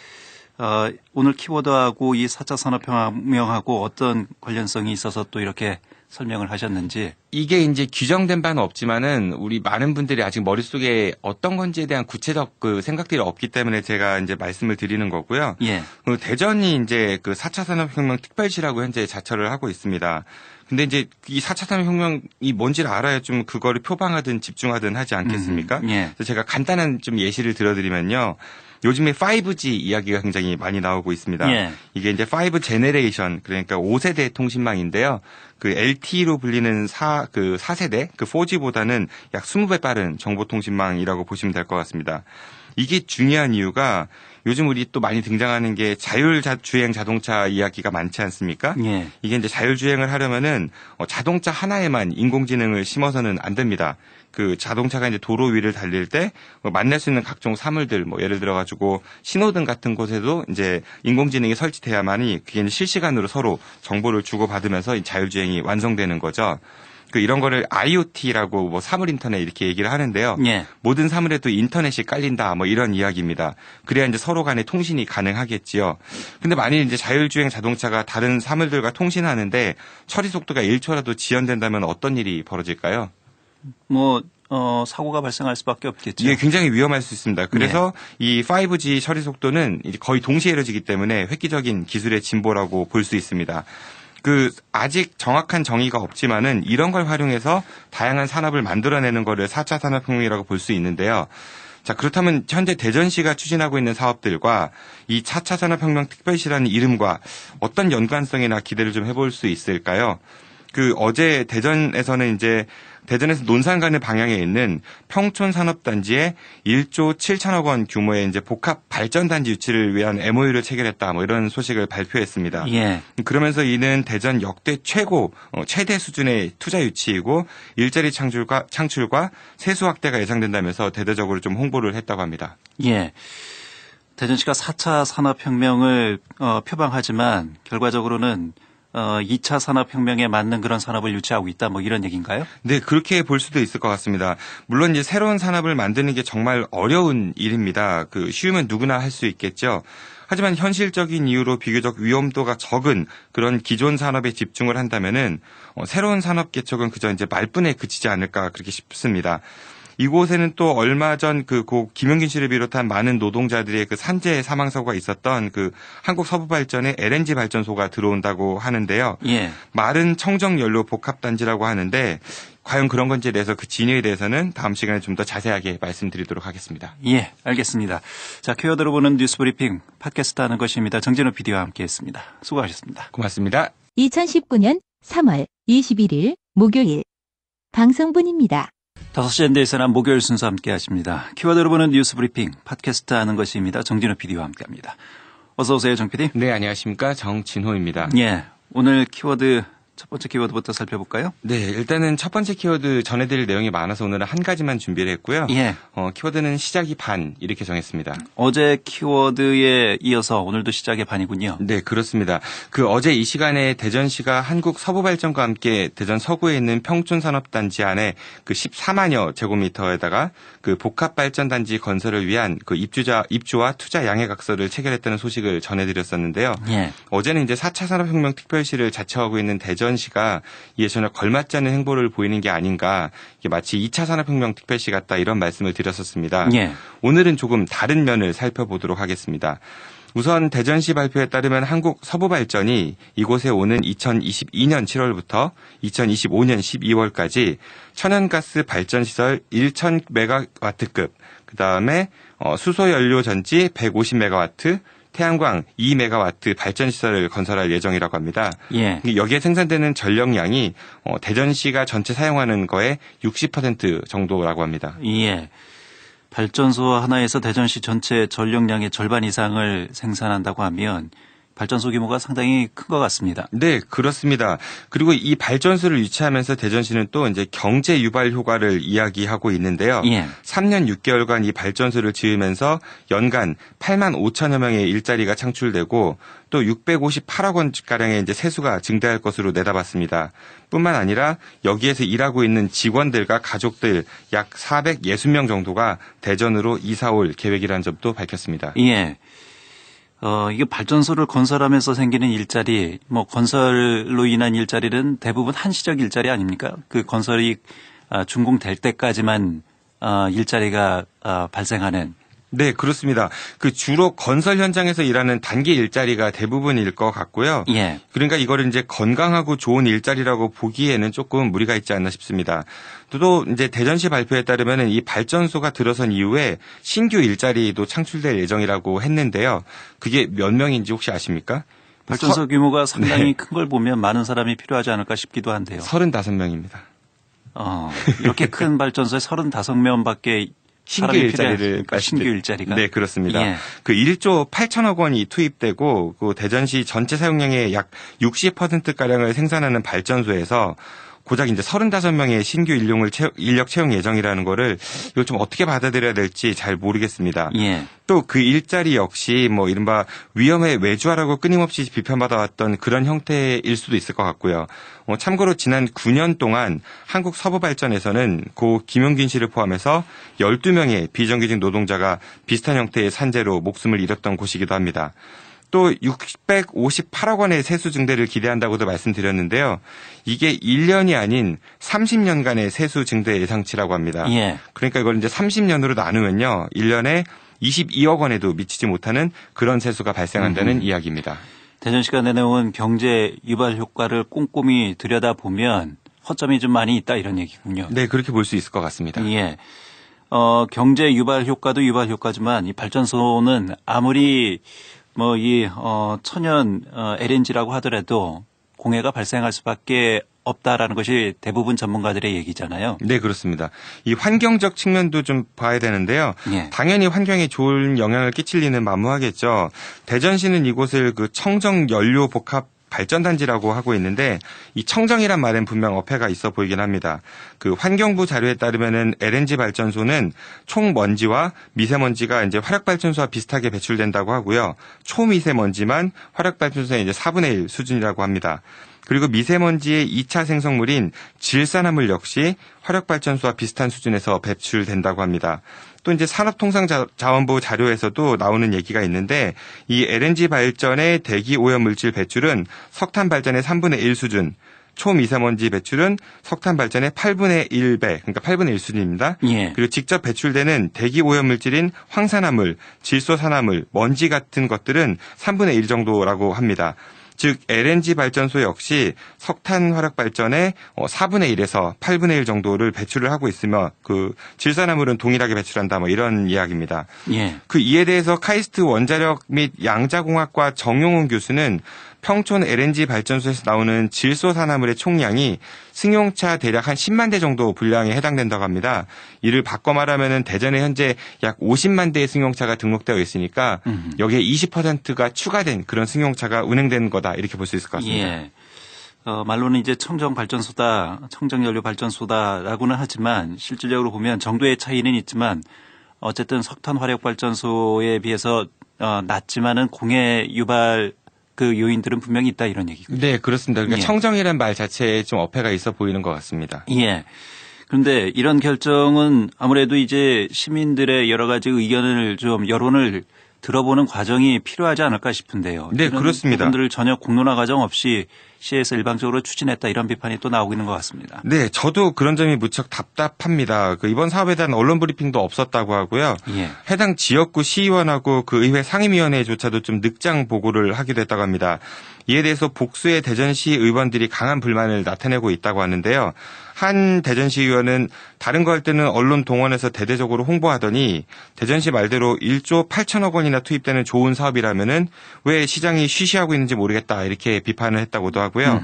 [SPEAKER 3] 오늘 키워드하고 이 4차 산업혁명하고 어떤 관련성이 있어서 또 이렇게 설명을 하셨는지.
[SPEAKER 4] 이게 이제 규정된 바는 없지만은 우리 많은 분들이 아직 머릿속에 어떤 건지에 대한 구체적 생각들이 없기 때문에 제가 이제 말씀을 드리는 거고요.
[SPEAKER 3] 예.
[SPEAKER 4] 대전이 이제 4차 산업혁명 특별시라고 현재 자처를 하고 있습니다. 근데 이제 이 4차 산업혁명이 뭔지를 알아야 좀 그거를 표방하든 집중하든 하지 않겠습니까?
[SPEAKER 3] 예.
[SPEAKER 4] 그래서 제가 간단한 좀 예시를 들어드리면요. 요즘에 5G 이야기가 굉장히 많이 나오고 있습니다.
[SPEAKER 3] 예.
[SPEAKER 4] 이게 이제 5 제네레이션, 그러니까 5세대 통신망인데요. LTE로 불리는 4세대, 4G보다는 약 20배 빠른 정보통신망이라고 보시면 될 것 같습니다. 이게 중요한 이유가 요즘 우리 또 많이 등장하는 게 자율주행 자동차 이야기가 많지 않습니까?
[SPEAKER 3] 예.
[SPEAKER 4] 이게 이제 자율주행을 하려면은 자동차 하나에만 인공지능을 심어서는 안 됩니다. 그 자동차가 이제 도로 위를 달릴 때 만날 수 있는 각종 사물들, 뭐 예를 들어 가지고 신호등 같은 곳에도 이제 인공지능이 설치돼야만이 그게 이제 실시간으로 서로 정보를 주고받으면서 이 자율주행이 완성되는 거죠. 그 이런 거를 IoT라고 뭐 사물 인터넷 이렇게 얘기를 하는데요.
[SPEAKER 3] 예.
[SPEAKER 4] 모든 사물에도 인터넷이 깔린다 뭐 이런 이야기입니다. 그래야 이제 서로 간의 통신이 가능하겠지요. 근데 만일 이제 자율주행 자동차가 다른 사물들과 통신하는데 처리 속도가 1초라도 지연된다면 어떤 일이 벌어질까요?
[SPEAKER 3] 사고가 발생할 수밖에 없겠죠.
[SPEAKER 4] 이게 굉장히 위험할 수 있습니다. 그래서 이 5G 처리 속도는 이제 거의 동시에 이루어지기 때문에 획기적인 기술의 진보라고 볼 수 있습니다. 아직 정확한 정의가 없지만은 이런 걸 활용해서 다양한 산업을 만들어내는 거를 4차 산업혁명이라고 볼 수 있는데요. 자, 그렇다면 현재 대전시가 추진하고 있는 사업들과 이 4차 산업혁명 특별시라는 이름과 어떤 연관성이나 기대를 좀 해볼 수 있을까요? 어제 대전에서 논산 가는 방향에 있는 평촌 산업단지에 1조 7천억 원 규모의 이제 복합 발전단지 유치를 위한 MOU를 체결했다. 뭐 이런 소식을 발표했습니다.
[SPEAKER 3] 예.
[SPEAKER 4] 그러면서 이는 대전 역대 최대 수준의 투자 유치이고 일자리 창출과 세수 확대가 예상된다면서 대대적으로 좀 홍보를 했다고 합니다.
[SPEAKER 3] 예. 대전시가 4차 산업혁명을 표방하지만 결과적으로는 2차 산업혁명에 맞는 그런 산업을 유치하고 있다 뭐 이런 얘기인가요?
[SPEAKER 4] 네, 그렇게 볼 수도 있을 것 같습니다. 물론 이제 새로운 산업을 만드는 게 정말 어려운 일입니다. 쉬우면 누구나 할 수 있겠죠. 하지만 현실적인 이유로 비교적 위험도가 적은 그런 기존 산업에 집중을 한다면은 새로운 산업 개척은 그저 이제 말뿐에 그치지 않을까 그렇게 싶습니다. 이곳에는 또 얼마 전 고 김용균 씨를 비롯한 많은 노동자들의 산재 사망 사고가 있었던 한국 서부발전의 LNG 발전소가 들어온다고 하는데요.
[SPEAKER 3] 예.
[SPEAKER 4] 마른 청정 연료 복합 단지라고 하는데 과연 그런 건지에 대해서 그 진위에 대해서는 다음 시간에 좀 더 자세하게 말씀드리도록 하겠습니다.
[SPEAKER 3] 예, 알겠습니다. 자, 키워드로 보는 뉴스 브리핑 팟캐스트 하는 것입니다. 정진호 PD와 함께했습니다. 수고하셨습니다.
[SPEAKER 4] 고맙습니다.
[SPEAKER 1] 2019년 3월 21일 목요일 방송분입니다.
[SPEAKER 3] 5시 엔데이서나 목요일 순서 함께 하십니다. 키워드로 보는 뉴스 브리핑 팟캐스트 하는 것입니다. 정진호 PD와 함께합니다. 어서 오세요, 정 PD.
[SPEAKER 4] 네, 안녕하십니까. 정진호입니다.
[SPEAKER 3] 예, 오늘 첫 번째 키워드부터 살펴볼까요?
[SPEAKER 4] 네, 일단은 첫 번째 키워드 전해드릴 내용이 많아서 오늘은 한 가지만 준비를 했고요.
[SPEAKER 3] 예.
[SPEAKER 4] 키워드는 시작이 반 이렇게 정했습니다.
[SPEAKER 3] 어제 키워드에 이어서 오늘도 시작의 반이군요.
[SPEAKER 4] 네, 그렇습니다. 어제 이 시간에 대전시가 한국 서부발전과 함께 대전 서구에 있는 평촌산업단지 안에 14만여 제곱미터에다가 복합발전단지 건설을 위한 입주와 투자 양해각서를 체결했다는 소식을 전해드렸었는데요.
[SPEAKER 3] 예.
[SPEAKER 4] 어제는 이제 4차 산업혁명 특별시를 자처하고 있는 대전시가 이에 전혀 걸맞지 않는 행보를 보이는 게 아닌가, 이게 마치 2차 산업혁명 특별시 같다 이런 말씀을 드렸었습니다.
[SPEAKER 3] 예.
[SPEAKER 4] 오늘은 조금 다른 면을 살펴보도록 하겠습니다. 우선 대전시 발표에 따르면 한국 서부발전이 이곳에 오는 2022년 7월부터 2025년 12월까지 천연가스 발전시설 1000메가와트급, 그다음에 수소연료 전지 150메가와트, 태양광 2메가와트 발전시설을 건설할 예정이라고 합니다.
[SPEAKER 3] 예.
[SPEAKER 4] 여기에 생산되는 전력량이 대전시가 전체 사용하는 거의 60% 정도라고 합니다.
[SPEAKER 3] 예. 발전소 하나에서 대전시 전체 전력량의 절반 이상을 생산한다고 하면 발전소 규모가 상당히 큰 것 같습니다.
[SPEAKER 4] 네, 그렇습니다. 그리고 이 발전소를 유치하면서 대전시는 또 이제 경제 유발 효과를 이야기하고 있는데요.
[SPEAKER 3] 예.
[SPEAKER 4] 3년 6개월간 이 발전소를 지으면서 연간 8만 5천여 명의 일자리가 창출되고 또 658억 원가량의 이제 세수가 증대할 것으로 내다봤습니다. 뿐만 아니라 여기에서 일하고 있는 직원들과 가족들 약 460명 정도가 대전으로 이사 올 계획이라는 점도 밝혔습니다.
[SPEAKER 3] 예. 이게 발전소를 건설하면서 생기는 일자리, 건설로 인한 일자리는 대부분 한시적 일자리 아닙니까? 건설이 준공될 때까지만 일자리가 발생하는.
[SPEAKER 4] 네, 그렇습니다. 주로 건설 현장에서 일하는 단기 일자리가 대부분일 것 같고요.
[SPEAKER 3] 예.
[SPEAKER 4] 그러니까 이거를 이제 건강하고 좋은 일자리라고 보기에는 조금 무리가 있지 않나 싶습니다. 또 이제 대전시 발표에 따르면 이 발전소가 들어선 이후에 신규 일자리도 창출될 예정이라고 했는데요. 그게 몇 명인지 혹시 아십니까?
[SPEAKER 3] 발전소 규모가 상당히 큰 걸 보면 많은 사람이 필요하지 않을까 싶기도 한데요.
[SPEAKER 4] 35명입니다.
[SPEAKER 3] 이렇게 큰 발전소에 35명밖에
[SPEAKER 4] 신규
[SPEAKER 3] 사람이
[SPEAKER 4] 일자리를
[SPEAKER 3] 그러니까 신규 일자리가.
[SPEAKER 4] 네, 그렇습니다.
[SPEAKER 3] 예.
[SPEAKER 4] 그 1조 8천억 원이 투입되고 그 대전시 전체 사용량의 약 60%가량을 생산하는 발전소에서 고작 이제 35명의 신규 인력 채용 예정이라는 거를 이걸 좀 어떻게 받아들여야 될지 잘 모르겠습니다.
[SPEAKER 3] 예.
[SPEAKER 4] 또 그 일자리 역시 뭐 이른바 위험의 외주화라고 끊임없이 비판받아왔던 그런 형태일 수도 있을 것 같고요. 참고로 지난 9년 동안 한국서부발전에서는 고 김용균 씨를 포함해서 12명의 비정규직 노동자가 비슷한 형태의 산재로 목숨을 잃었던 곳이기도 합니다. 또 658억 원의 세수 증대를 기대한다고도 말씀드렸는데요. 이게 1년이 아닌 30년간의 세수 증대 예상치라고 합니다.
[SPEAKER 3] 예.
[SPEAKER 4] 그러니까 이걸 이제 30년으로 나누면요. 1년에 22억 원에도 미치지 못하는 그런 세수가 발생한다는 이야기입니다.
[SPEAKER 3] 대전시가 내놓은 경제 유발 효과를 꼼꼼히 들여다보면 허점이 좀 많이 있다 이런 얘기군요.
[SPEAKER 4] 네, 그렇게 볼 수 있을 것 같습니다.
[SPEAKER 3] 예. 경제 유발 효과도 유발 효과지만 이 발전소는 아무리 천연 LNG라고 하더라도 공해가 발생할 수밖에 없다라는 것이 대부분 전문가들의 얘기잖아요.
[SPEAKER 4] 네, 그렇습니다. 이 환경적 측면도 좀 봐야 되는데요.
[SPEAKER 3] 예.
[SPEAKER 4] 당연히 환경에 좋은 영향을 끼칠 리는 만무하겠죠. 대전시는 이곳을 그 청정 연료 복합 발전단지라고 하고 있는데 이 청정이란 말엔 분명 어폐가 있어 보이긴 합니다. 그 환경부 자료에 따르면은 LNG 발전소는 총 먼지와 미세먼지가 이제 화력 발전소와 비슷하게 배출된다고 하고요. 초미세먼지만 화력 발전소의 이제 4분의 1 수준이라고 합니다. 그리고 미세먼지의 2차 생성물인 질산화물 역시 화력발전소와 비슷한 수준에서 배출된다고 합니다. 또 이제 산업통상자원부 자료에서도 나오는 얘기가 있는데 이 LNG 발전의 대기 오염물질 배출은 석탄 발전의 3분의 1 수준, 초미세먼지 배출은 석탄 발전의 8분의 1배, 그러니까 8분의 1 수준입니다.
[SPEAKER 3] 예.
[SPEAKER 4] 그리고 직접 배출되는 대기 오염물질인 황산화물, 질소산화물, 먼지 같은 것들은 3분의 1 정도라고 합니다. 즉 LNG 발전소 역시 석탄 화력 발전의 4분의 1에서 8분의 1 정도를 배출을 하고 있으며 그 질산화물은 동일하게 배출한다 뭐 이런 이야기입니다.
[SPEAKER 3] 예.
[SPEAKER 4] 그 이에 대해서 카이스트 원자력 및 양자공학과 정용훈 교수는 평촌 LNG 발전소에서 나오는 질소산화물의 총량이 승용차 대략 한 10만 대 정도 분량에 해당된다고 합니다. 이를 바꿔 말하면은 대전에 현재 약 50만 대의 승용차가 등록되어 있으니까 여기에 20%가 추가된 그런 승용차가 운행되는 거다 이렇게 볼 수 있을 것 같습니다.
[SPEAKER 3] 예. 말로는 이제 청정연료 발전소다라고는 하지만 실질적으로 보면 정도의 차이는 있지만 어쨌든 석탄 화력 발전소에 비해서 낮지만은 공해 유발 그 요인들은 분명히 있다 이런 얘기군요.
[SPEAKER 4] 네, 그렇습니다. 그러니까
[SPEAKER 3] 예.
[SPEAKER 4] 청정이라는 말 자체에 좀 어폐가 있어 보이는 것 같습니다.
[SPEAKER 3] 예. 그런데 이런 결정은 아무래도 이제 시민들의 여러 가지 의견을 좀 여론을 들어보는 과정이 필요하지 않을까 싶은데요.
[SPEAKER 4] 네,
[SPEAKER 3] 이런
[SPEAKER 4] 그렇습니다.
[SPEAKER 3] 부분들을 전혀 공론화 과정 없이 시에서 일방적으로 추진했다 이런 비판이 또 나오고 있는 것 같습니다.
[SPEAKER 4] 네, 저도 그런 점이 무척 답답합니다. 이번 사업에 대한 언론 브리핑도 없었다고 하고요.
[SPEAKER 3] 예.
[SPEAKER 4] 해당 지역구 시의원하고 그 의회 상임위원회조차도 좀 늑장 보고를 하기도 했다고 합니다. 이에 대해서 복수의 대전시 의원들이 강한 불만을 나타내고 있다고 하는데요. 한 대전시 의원은 다른 거 할 때는 언론 동원해서 대대적으로 홍보하더니 대전시 말대로 1조 8천억 원이나 투입되는 좋은 사업이라면은 왜 시장이 쉬쉬하고 있는지 모르겠다 이렇게 비판을 했다고도 하고요.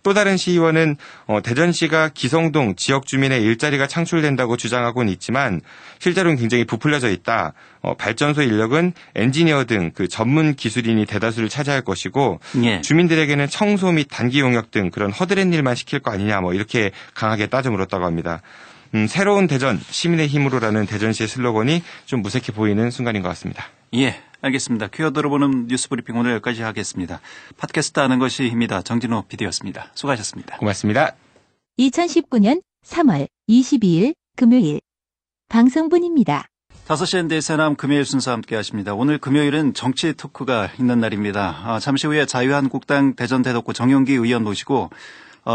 [SPEAKER 4] 또 다른 시의원은 대전시가 기성동 지역 주민의 일자리가 창출된다고 주장하고는 있지만 실제로는 굉장히 부풀려져 있다. 발전소 인력은 엔지니어 등 그 전문 기술인이 대다수를 차지할 것이고
[SPEAKER 3] 예.
[SPEAKER 4] 주민들에게는 청소 및 단기 용역 등 그런 허드렛 일만 시킬 거 아니냐 뭐 이렇게 강하게 따져 물었다고 합니다. 새로운 대전 시민의 힘으로라는 대전시의 슬로건이 좀 무색해 보이는 순간인 것 같습니다.
[SPEAKER 3] 예. 알겠습니다. 퀴어 들어보는 뉴스 브리핑 오늘 여기까지 하겠습니다. 팟캐스트 아는 것이 힘이다. 정진호 PD였습니다. 수고하셨습니다.
[SPEAKER 4] 고맙습니다.
[SPEAKER 1] 2019년 3월 22일 금요일 방송분입니다.
[SPEAKER 3] 5시엔 대세남 금요일 순서 함께 하십니다. 오늘 금요일은 정치 토크가 있는 날입니다. 잠시 후에 자유한국당 대전대덕구 정용기 의원 모시고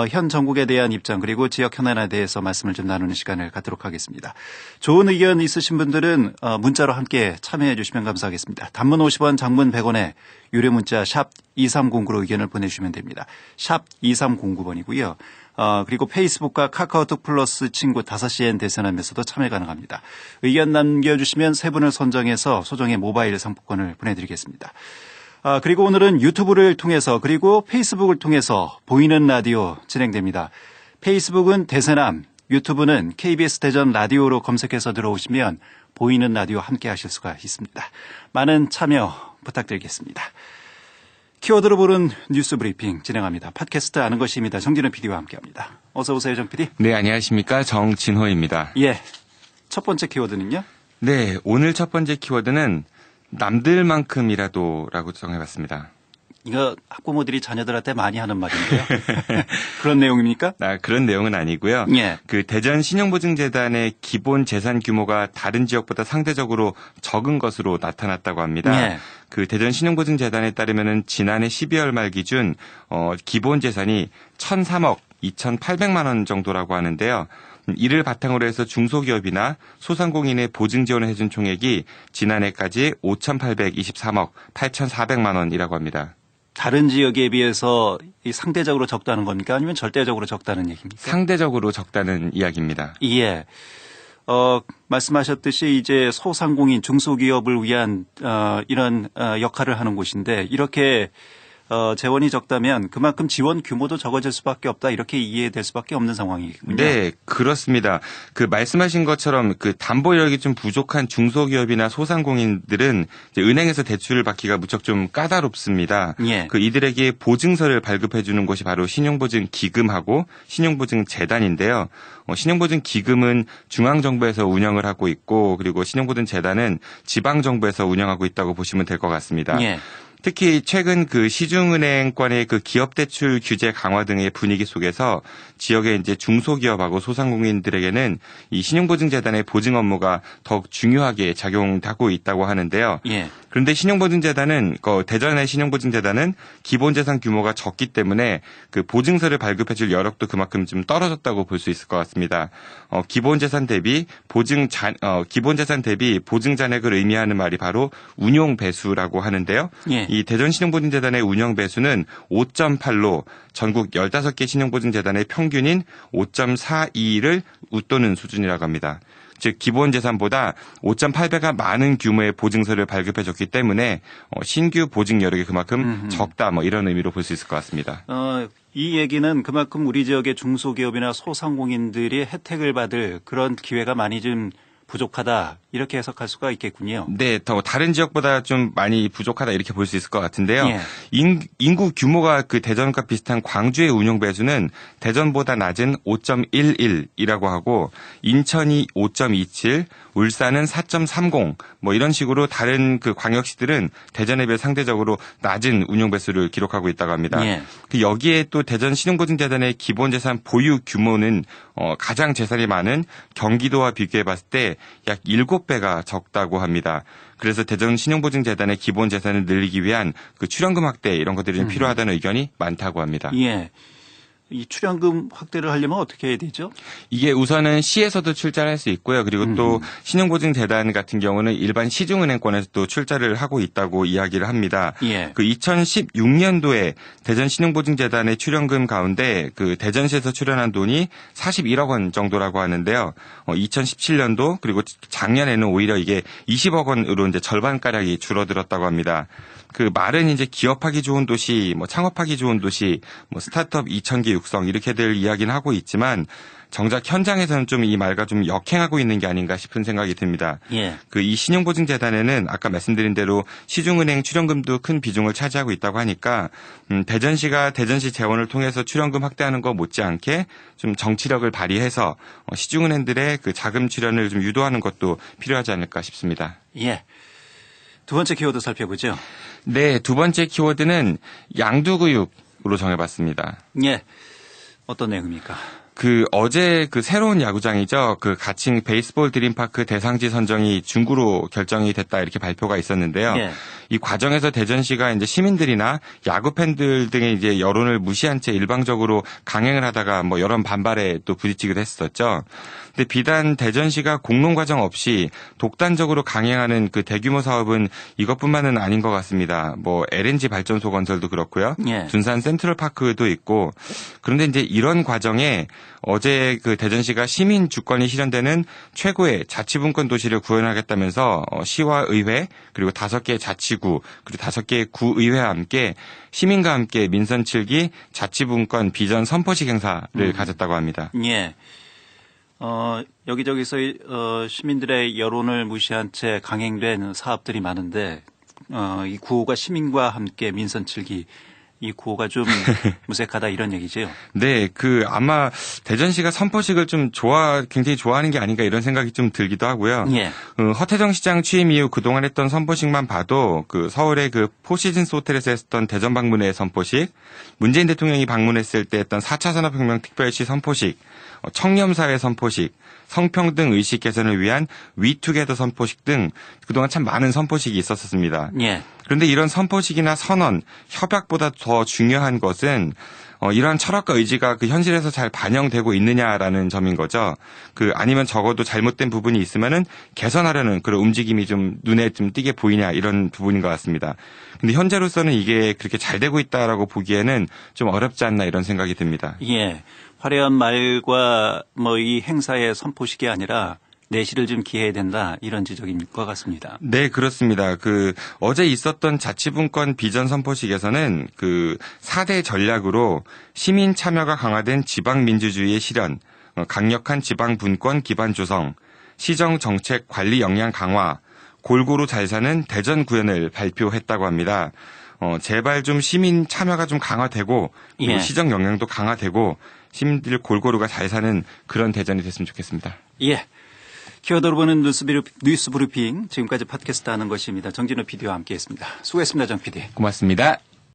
[SPEAKER 3] 현 정국에 대한 입장 그리고 지역 현안에 대해서 말씀을 좀 나누는 시간을 갖도록 하겠습니다. 좋은 의견 있으신 분들은 문자로 함께 참여해 주시면 감사하겠습니다. 단문 50원, 장문 100원에 유료 문자 샵 2309로 의견을 보내주시면 됩니다. 샵 2309번이고요. 그리고 페이스북과 카카오톡 플러스 친구 5시엔 대선하면서도 참여 가능합니다. 의견 남겨주시면 3분을 선정해서 소정의 모바일 상품권을 보내드리겠습니다. 그리고 오늘은 유튜브를 통해서 그리고 페이스북을 통해서 보이는 라디오 진행됩니다. 페이스북은 대세남, 유튜브는 KBS 대전 라디오로 검색해서 들어오시면 보이는 라디오 함께 하실 수가 있습니다. 많은 참여 부탁드리겠습니다. 키워드로 보는 뉴스 브리핑 진행합니다. 팟캐스트 아는 것입니다. 정진호 PD와 함께합니다. 어서 오세요, 정 PD.
[SPEAKER 4] 네, 안녕하십니까. 정진호입니다.
[SPEAKER 3] 예, 첫 번째 키워드는요?
[SPEAKER 4] 네, 오늘 첫 번째 키워드는 남들만큼이라도라고 정해봤습니다.
[SPEAKER 3] 이거 학부모들이 자녀들한테 많이 하는 말인데요. 그런 내용입니까?
[SPEAKER 4] 그런 내용은 아니고요.
[SPEAKER 3] 예.
[SPEAKER 4] 그 대전 신용보증재단의 기본 재산 규모가 다른 지역보다 상대적으로 적은 것으로 나타났다고 합니다.
[SPEAKER 3] 예.
[SPEAKER 4] 그 대전 신용보증재단에 따르면은 지난해 12월 말 기준 기본 재산이 1,003억 2,800만 원 정도라고 하는데요. 이를 바탕으로 해서 중소기업이나 소상공인의 보증 지원을 해준 총액이 지난해까지 5,823억 8,400만 원이라고 합니다.
[SPEAKER 3] 다른 지역에 비해서 상대적으로 적다는 겁니까? 아니면 절대적으로 적다는 얘기입니까?
[SPEAKER 4] 상대적으로 적다는 이야기입니다.
[SPEAKER 3] 예. 말씀하셨듯이 이제 소상공인 중소기업을 위한 이런 역할을 하는 곳인데 이렇게 재원이 적다면 그만큼 지원 규모도 적어질 수밖에 없다 이렇게 이해될 수밖에 없는 상황이군요.
[SPEAKER 4] 네, 그렇습니다. 그 말씀하신 것처럼 그 담보 여력이 좀 부족한 중소기업이나 소상공인들은 이제 은행에서 대출을 받기가 무척 좀 까다롭습니다.
[SPEAKER 3] 예.
[SPEAKER 4] 그 이들에게 보증서를 발급해 주는 곳이 바로 신용보증기금하고 신용보증재단인데요. 신용보증기금은 중앙정부에서 운영을 하고 있고 그리고 신용보증재단은 지방정부에서 운영하고 있다고 보시면 될 것 같습니다.
[SPEAKER 3] 예.
[SPEAKER 4] 특히 최근 그 시중은행권의 그 기업 대출 규제 강화 등의 분위기 속에서 지역의 이제 중소기업하고 소상공인들에게는 이 신용보증재단의 보증 업무가 더욱 중요하게 작용하고 있다고 하는데요.
[SPEAKER 3] 예.
[SPEAKER 4] 그런데 신용보증재단은 대전의 신용보증재단은 기본 재산 규모가 적기 때문에 그 보증서를 발급해줄 여력도 그만큼 좀 떨어졌다고 볼 수 있을 것 같습니다. 기본 재산 대비 기본 재산 대비 보증 잔액을 의미하는 말이 바로 운용 배수라고 하는데요.
[SPEAKER 3] 예.
[SPEAKER 4] 이 대전 신용보증재단의 운영 배수는 5.8로 전국 15개 신용보증재단의 평균인 5.42를 웃도는 수준이라고 합니다. 즉 기본 재산보다 5.8배가 많은 규모의 보증서를 발급해줬기 때문에 신규 보증 여력이 그만큼 적다 이런 의미로 볼 수 있을 것 같습니다.
[SPEAKER 3] 이 얘기는 그만큼 우리 지역의 중소기업이나 소상공인들이 혜택을 받을 그런 기회가 많이 좀 부족하다 이렇게 해석할 수가 있겠군요.
[SPEAKER 4] 네, 더 다른 지역보다 좀 많이 부족하다 이렇게 볼 수 있을 것 같은데요.
[SPEAKER 3] 예.
[SPEAKER 4] 인구 규모가 그 대전과 비슷한 광주의 운용 배수는 대전보다 낮은 5.11이라고 하고 인천이 5.27, 울산은 4.30 이런 식으로 다른 그 광역시들은 대전에 비해 상대적으로 낮은 운용 배수를 기록하고 있다고 합니다.
[SPEAKER 3] 예.
[SPEAKER 4] 그 여기에 또 대전 신용보증재단의 기본 재산 보유 규모는 가장 재산이 많은 경기도와 비교해 봤을 때 약 7배가 적다고 합니다. 그래서 대전 신용보증재단의 기본 재산을 늘리기 위한 그 출연금 확대 이런 것들이 좀 필요하다는 의견이 많다고 합니다.
[SPEAKER 3] 예. 이 출연금 확대를 하려면 어떻게 해야 되죠?
[SPEAKER 4] 이게 우선은 시에서도 출자를 할 수 있고요. 그리고 또 신용보증재단 같은 경우는 일반 시중은행권에서도 출자를 하고 있다고 이야기를 합니다.
[SPEAKER 3] 예.
[SPEAKER 4] 그 2016년도에 대전 신용보증재단의 출연금 가운데 그 대전시에서 출연한 돈이 41억 원 정도라고 하는데요. 2017년도 그리고 작년에는 오히려 이게 20억 원으로 이제 절반가량이 줄어들었다고 합니다. 그 말은 이제 기업하기 좋은 도시, 창업하기 좋은 도시, 스타트업 2,000개 육성 이렇게들 이야기는 하고 있지만 정작 현장에서는 좀 이 말과 좀 역행하고 있는 게 아닌가 싶은 생각이 듭니다.
[SPEAKER 3] 예.
[SPEAKER 4] 그 이 신용보증재단에는 아까 말씀드린 대로 시중은행 출연금도 큰 비중을 차지하고 있다고 하니까 대전시가 대전시 재원을 통해서 출연금 확대하는 거 못지않게 좀 정치력을 발휘해서 시중은행들의 그 자금 출연을 좀 유도하는 것도 필요하지 않을까 싶습니다.
[SPEAKER 3] 예. 두 번째 키워드 살펴보죠.
[SPEAKER 4] 네, 두 번째 키워드는 양두구육으로 정해봤습니다.
[SPEAKER 3] 예. 어떤 내용입니까?
[SPEAKER 4] 그 어제 그 새로운 야구장이죠. 그 가칭 베이스볼 드림파크 대상지 선정이 중구로 결정이 됐다 이렇게 발표가 있었는데요.
[SPEAKER 3] 예.
[SPEAKER 4] 이 과정에서 대전시가 이제 시민들이나 야구 팬들 등의 이제 여론을 무시한 채 일방적으로 강행을 하다가 여러 반발에 또 부딪히기도 했었죠. 근데 비단 대전시가 공론 과정 없이 독단적으로 강행하는 그 대규모 사업은 이것뿐만은 아닌 것 같습니다. LNG 발전소 건설도 그렇고요.
[SPEAKER 3] 예.
[SPEAKER 4] 둔산 센트럴파크도 있고. 그런데 이제 이런 과정에 어제 그 대전시가 시민 주권이 실현되는 최고의 자치분권 도시를 구현하겠다면서 시와 의회 그리고 5개 자치구 그리고 5개 구의회와 함께 시민과 함께 민선 7기 자치분권 비전 선포식 행사를 가졌다고 합니다.
[SPEAKER 3] 예. 여기저기서 시민들의 여론을 무시한 채 강행된 사업들이 많은데 이 구호가 시민과 함께 민선 7기 이 구호가 좀 무색하다 이런 얘기죠.
[SPEAKER 4] 네, 아마 대전시가 선포식을 굉장히 좋아하는 게 아닌가 이런 생각이 좀 들기도 하고요.
[SPEAKER 3] 예.
[SPEAKER 4] 허태정 시장 취임 이후 그동안 했던 선포식만 봐도 서울의 포시즌스 호텔에서 했던 대전 방문회 선포식, 문재인 대통령이 방문했을 때 했던 4차 산업혁명 특별시 선포식, 청렴사회 선포식, 성평등 의식 개선을 위한 위투게더 선포식 등 그동안 참 많은 선포식이 있었습니다.
[SPEAKER 3] 예.
[SPEAKER 4] 그런데 이런 선포식이나 선언, 협약보다 더 중요한 것은 이러한 철학과 의지가 현실에서 잘 반영되고 있느냐라는 점인 거죠. 아니면 적어도 잘못된 부분이 있으면은 개선하려는 그런 움직임이 좀 눈에 좀 띄게 보이냐 이런 부분인 것 같습니다. 근데 현재로서는 이게 그렇게 잘 되고 있다라고 보기에는 좀 어렵지 않나 이런 생각이 듭니다.
[SPEAKER 3] 예. 화려한 말과 이 행사의 선포식이 아니라 내실을 좀 기해야 된다 이런 지적인 것 같습니다.
[SPEAKER 4] 네, 그렇습니다. 어제 있었던 자치분권 비전 선포식에서는 4대 전략으로 시민 참여가 강화된 지방민주주의의 실현, 강력한 지방분권 기반 조성, 시정 정책 관리 역량 강화, 골고루 잘 사는 대전 구현을 발표했다고 합니다. 제발 좀 시민 참여가 좀 강화되고 그리고
[SPEAKER 3] 예.
[SPEAKER 4] 시정 역량도 강화되고 시민들 골고루가 잘 사는 그런 대전이 됐으면 좋겠습니다.
[SPEAKER 3] 예. 키워드로 보는 뉴스 브리핑 지금까지 팟캐스트 하는 것입니다. 정진우 PD와 함께했습니다. 수고했습니다. 정 PD.
[SPEAKER 4] 고맙습니다.